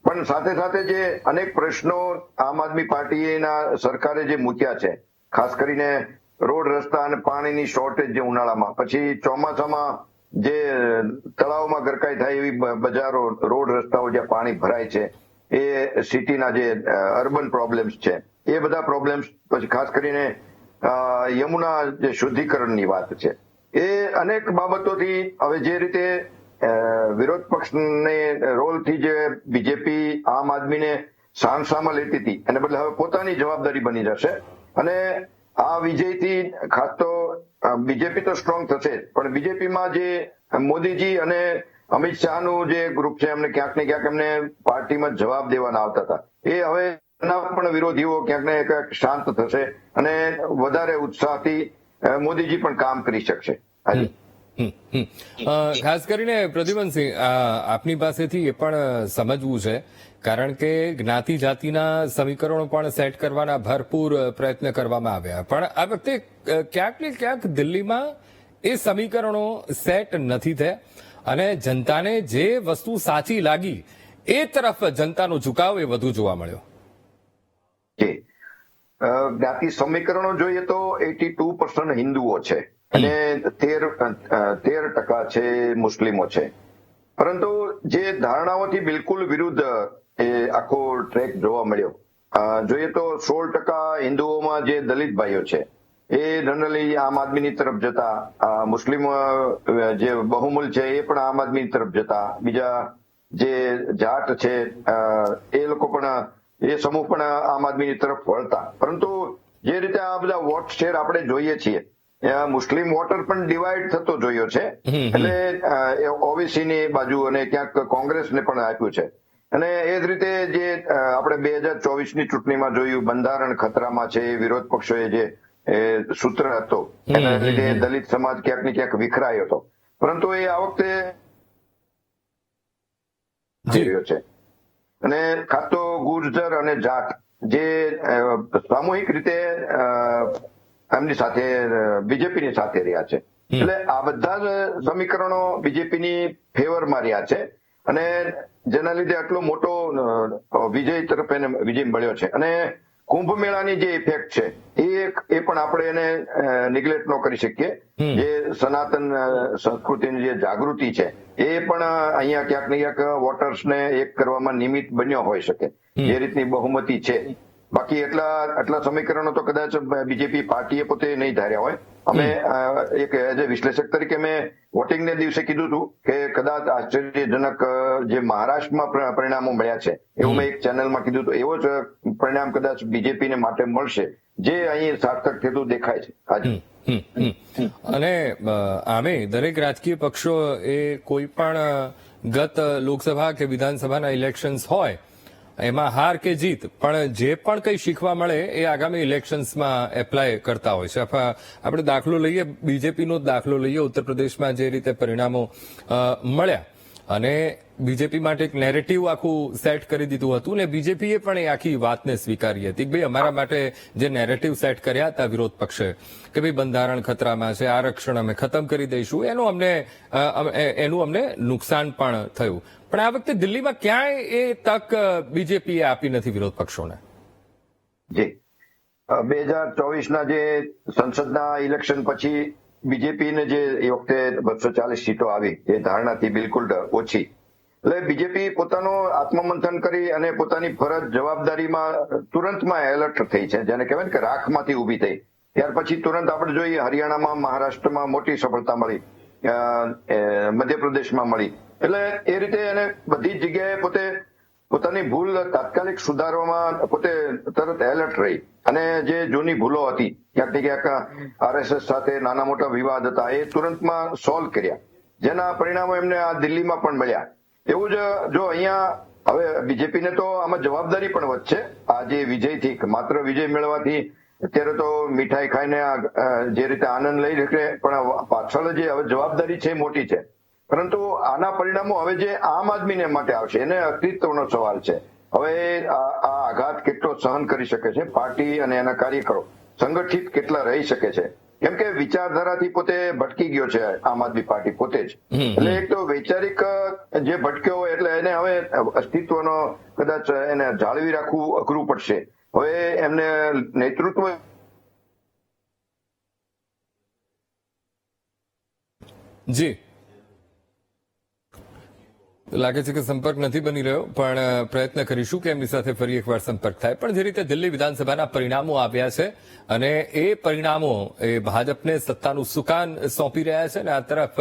પણ સાથે સાથે જે અનેક પ્રશ્નો આમ આદમી પાર્ટીના સરકારે જે મૂક્યા છે, ખાસ કરીને રોડ રસ્તા અને પાણીની શોર્ટેજ જે ઉનાળામાં, પછી ચોમાસામાં જે તળાવમાં ગરકાઈ થાય એવી બજારો, રોડ રસ્તાઓ જ્યાં પાણી ભરાય છે, એ સિટીના જે અર્બન પ્રોબ્લેમ્સ છે એ બધા પ્રોબ્લેમ્સ, પછી ખાસ કરીને યમુના જે શુદ્ધિકરણની વાત છે, એ અનેક બાબતોથી હવે જે રીતે વિરોધ પક્ષને રોલથી જે બીજેપી આમ આદમીને સાણસામાં લેતી હતી એને બદલે હવે પોતાની જવાબદારી બની જશે. અને આ વિજયથી ખાસ તો બીજેપી તો સ્ટ્રોંગ થશે, પણ બીજેપીમાં જે મોદીજી અને અમિત શાહનું જે ગ્રુપ છે એમને ક્યાંક ને ક્યાંક એમને પાર્ટીમાં જવાબ દેવાના આવતા હતા, એ હવે એના પણ વિરોધીઓ ક્યાંક ને ક્યાંક શાંત થશે અને વધારે ઉત્સાહથી મોદીજી પણ કામ કરી શકશે. ખાસ કરીને પ્રદ્યુમનસિંહ, આપની પાસેથી એ પણ સમજવું છે, કારણ કે જ્ઞાતિ જાતિના સમીકરણો પણ સેટ કરવાના ભરપૂર પ્રયત્ન કરવામાં આવ્યા, પણ આ વખતે ક્યાંક ને ક્યાંક દિલ્હીમાં એ સમીકરણો સેટ નથી થયા અને જનતાને જે વસ્તુ સાચી લાગી એ તરફ જનતાનો ઝુકાવ એ વધુ જોવા મળ્યો. જ્ઞાતિ સમીકરણો જોઈએ તો 82% હિન્દુઓ છે અને 13% છે મુસ્લિમો છે, પરંતુ જે ધારણાઓથી બિલકુલ વિરુદ્ધ એ આખો ટ્રેક જોવા મળ્યો. જોઈએ તો 16% હિન્દુઓમાં જે દલિત ભાઈઓ છે એ જનરલી આમ આદમીની તરફ જતા, મુસ્લિમ જે બહુમૂલ છે એ પણ આમ આદમીની તરફ જતા, બીજા જે જાટ છે એ લોકો પણ, એ સમૂહ પણ આમ આદમીની તરફ વળતા. પરંતુ જે રીતે આ બધા વોટ શેર આપણે જોઈએ છીએ, મુસ્લિમ વોટર પણ ડિવાઈડ થતો જોયો છે, એટલે ઓબીસીની બાજુ અને ક્યાંક કોંગ્રેસને પણ આપ્યું છે. અને એ જ રીતે જે આપણે 2024ની ચૂંટણીમાં જોયું, બંધારણ ખતરામાં છે, વિરોધ પક્ષોએ જે સૂત્ર હતો એના લીધે દલિત સમાજ ક્યાંક ને ક્યાંક વિખરાયો હતો, પરંતુ એ આ વખતે રહ્યો છે. અને ખાસ તો ગુર્જર અને જાટ જે સામૂહિક રીતે એમની સાથે બીજેપીની સાથે રહ્યા છે, એટલે આ બધા જ સમીકરણો બીજેપીની ફેવરમાં રહ્યા છે અને જેના લીધે આટલો મોટો વિજય તરફ એને વિજય મળ્યો છે. અને કુંભ મેળાની જે ઇફેક્ટ છે એ પણ આપણે એને નિગ્લેક્ટ ન કરી શકીએ. જે સનાતન સંસ્કૃતિની જે જાગૃતિ છે એ પણ અહીંયા ક્યાંક ને ક્યાંક વોટર્સને એક કરવામાં નિમિત્ત બન્યો હોઈ શકે, જે રીતની બહુમતી છે. બાકી આટલા સમીકરણો તો કદાચ બીજેપી પાર્ટીએ પોતે નહીં ધાર્યા હોય. અમે એક એઝ એ વિશ્લેષક તરીકે મેં વોટિંગને દિવસે કીધું હતું કે કદાચ આશ્ચર્યજનક જે મહારાષ્ટ્રમાં પરિણામો મળ્યા છે એવું મેં એક ચેનલમાં કીધું હતું, એવો જ પરિણામ કદાચ બીજેપીને માટે મળશે, જે અહીં સાર્થક થતું દેખાય છે આજે. અને આમે દરેક રાજકીય પક્ષો એ કોઈ પણ ગત લોકસભા કે વિધાનસભાના ઇલેક્શન્સ હોય એમાં હાર કે જીત, પણ જે પણ કંઈ શીખવા મળે એ આગામી ઇલેક્શન્સમાં એપ્લાય કરતા હોય છે. આપણે દાખલો લઈએ, બીજેપીનો દાખલો લઈએ, ઉત્તર પ્રદેશમાં જે રીતે પરિણામો મળ્યા અને બીજેપી માટે એક નેરેટિવ આખું સેટ કરી દીધું હતું ને બીજેપીએ પણ એ આખી વાતને સ્વીકારી હતી કે ભાઈ અમારા માટે જે નેરેટિવ સેટ કર્યા હતા વિરોધ પક્ષે કે ભાઈ બંધારણ ખતરામાં છે, આરક્ષણ અમે ખતમ કરી દઈશું, એનું અમને નુકસાન પણ થયું. પણ આ વખતે દિલ્હીમાં ક્યાંય એ તક બીજેપીએ આપી નથી વિરોધ પક્ષોને. જી, 2024ના જે સંસદના ઇલેક્શન પછી બીજેપીને જે એ વખતે 240 સીટો આવી એ ધારણાથી બિલકુલ ઓછી, એટલે બીજેપી પોતાનો આત્મમંથન કરી અને પોતાની ફરજ જવાબદારીમાં તુરંતમાં એલર્ટ થઈ છે, જેને કહેવાય કે રાખમાંથી ઉભી થઈ. ત્યાર પછી તુરંત આપણે જોઈએ હરિયાણામાં, મહારાષ્ટ્રમાં મોટી સફળતા મળી, મધ્યપ્રદેશમાં મળી. એટલે એ રીતે એને બધી જ જગ્યાએ પોતાની ભૂલ તાત્કાલિક સુધારવામાં પોતે તરત એલર્ટ રહી અને જે જૂની ભૂલો હતી, ક્યાંક ને ક્યાંક આરએસએસ સાથે નાના મોટા વિવાદ હતા, એ તુરંતમાં સોલ્વ કર્યા, જેના પરિણામો એમને આ દિલ્હીમાં પણ મળ્યા. એવું જ જો અહીંયા હવે બીજેપીને તો આમાં જવાબદારી પણ વધશે. આ જે વિજયથી, માત્ર વિજય મેળવવાથી અત્યારે તો મીઠાઈ ખાઈને જે રીતે આનંદ લઈ શકે, પણ પાછળ જે હવે જવાબદારી છે મોટી છે. પરંતુ આના પરિણામો હવે જે આમ આદમીને માટે આવશે એને અસ્તિત્વનો સવાલ છે. હવે આ આઘાત કેટલો સહન કરી શકે છે પાર્ટી અને એના કાર્યકરો, સંગઠિત કેટલા રહી શકે છે, કેમ કે વિચારધારાથી પોતે ભટકી ગયો છે આમ આદમી પાર્ટી પોતે જ. એટલે એક તો વૈચારિક જે ભટક્યો હોય એટલે એને હવે અસ્તિત્વનો કદાચ એને જાળવી રાખવું અઘરું પડશે. હવે એમને નેતૃત્વ જી લાગે છે કે સંપર્ક નથી બની રહ્યો, પણ પ્રયત્ન કરીશું કે એમની સાથે ફરી એકવાર સંપર્ક થાય. પણ જે રીતે દિલ્હી વિધાનસભાના પરિણામો આવ્યા છે અને એ પરિણામો એ ભાજપને સત્તાનું સુકાન સોંપી રહ્યા છે અને આ તરફ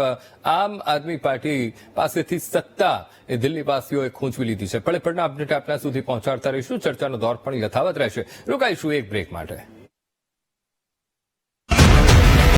આમ આદમી પાર્ટી પાસેથી સત્તા એ દિલ્હીવાસીઓએ ખૂંચવી લીધી છે. પળે પળના અપડેટ આપના સુધી પહોંચાડતા રહીશું. ચર્ચાનો દોર પણ યથાવત રહેશે. રોકાઈશું એક બ્રેક માટે.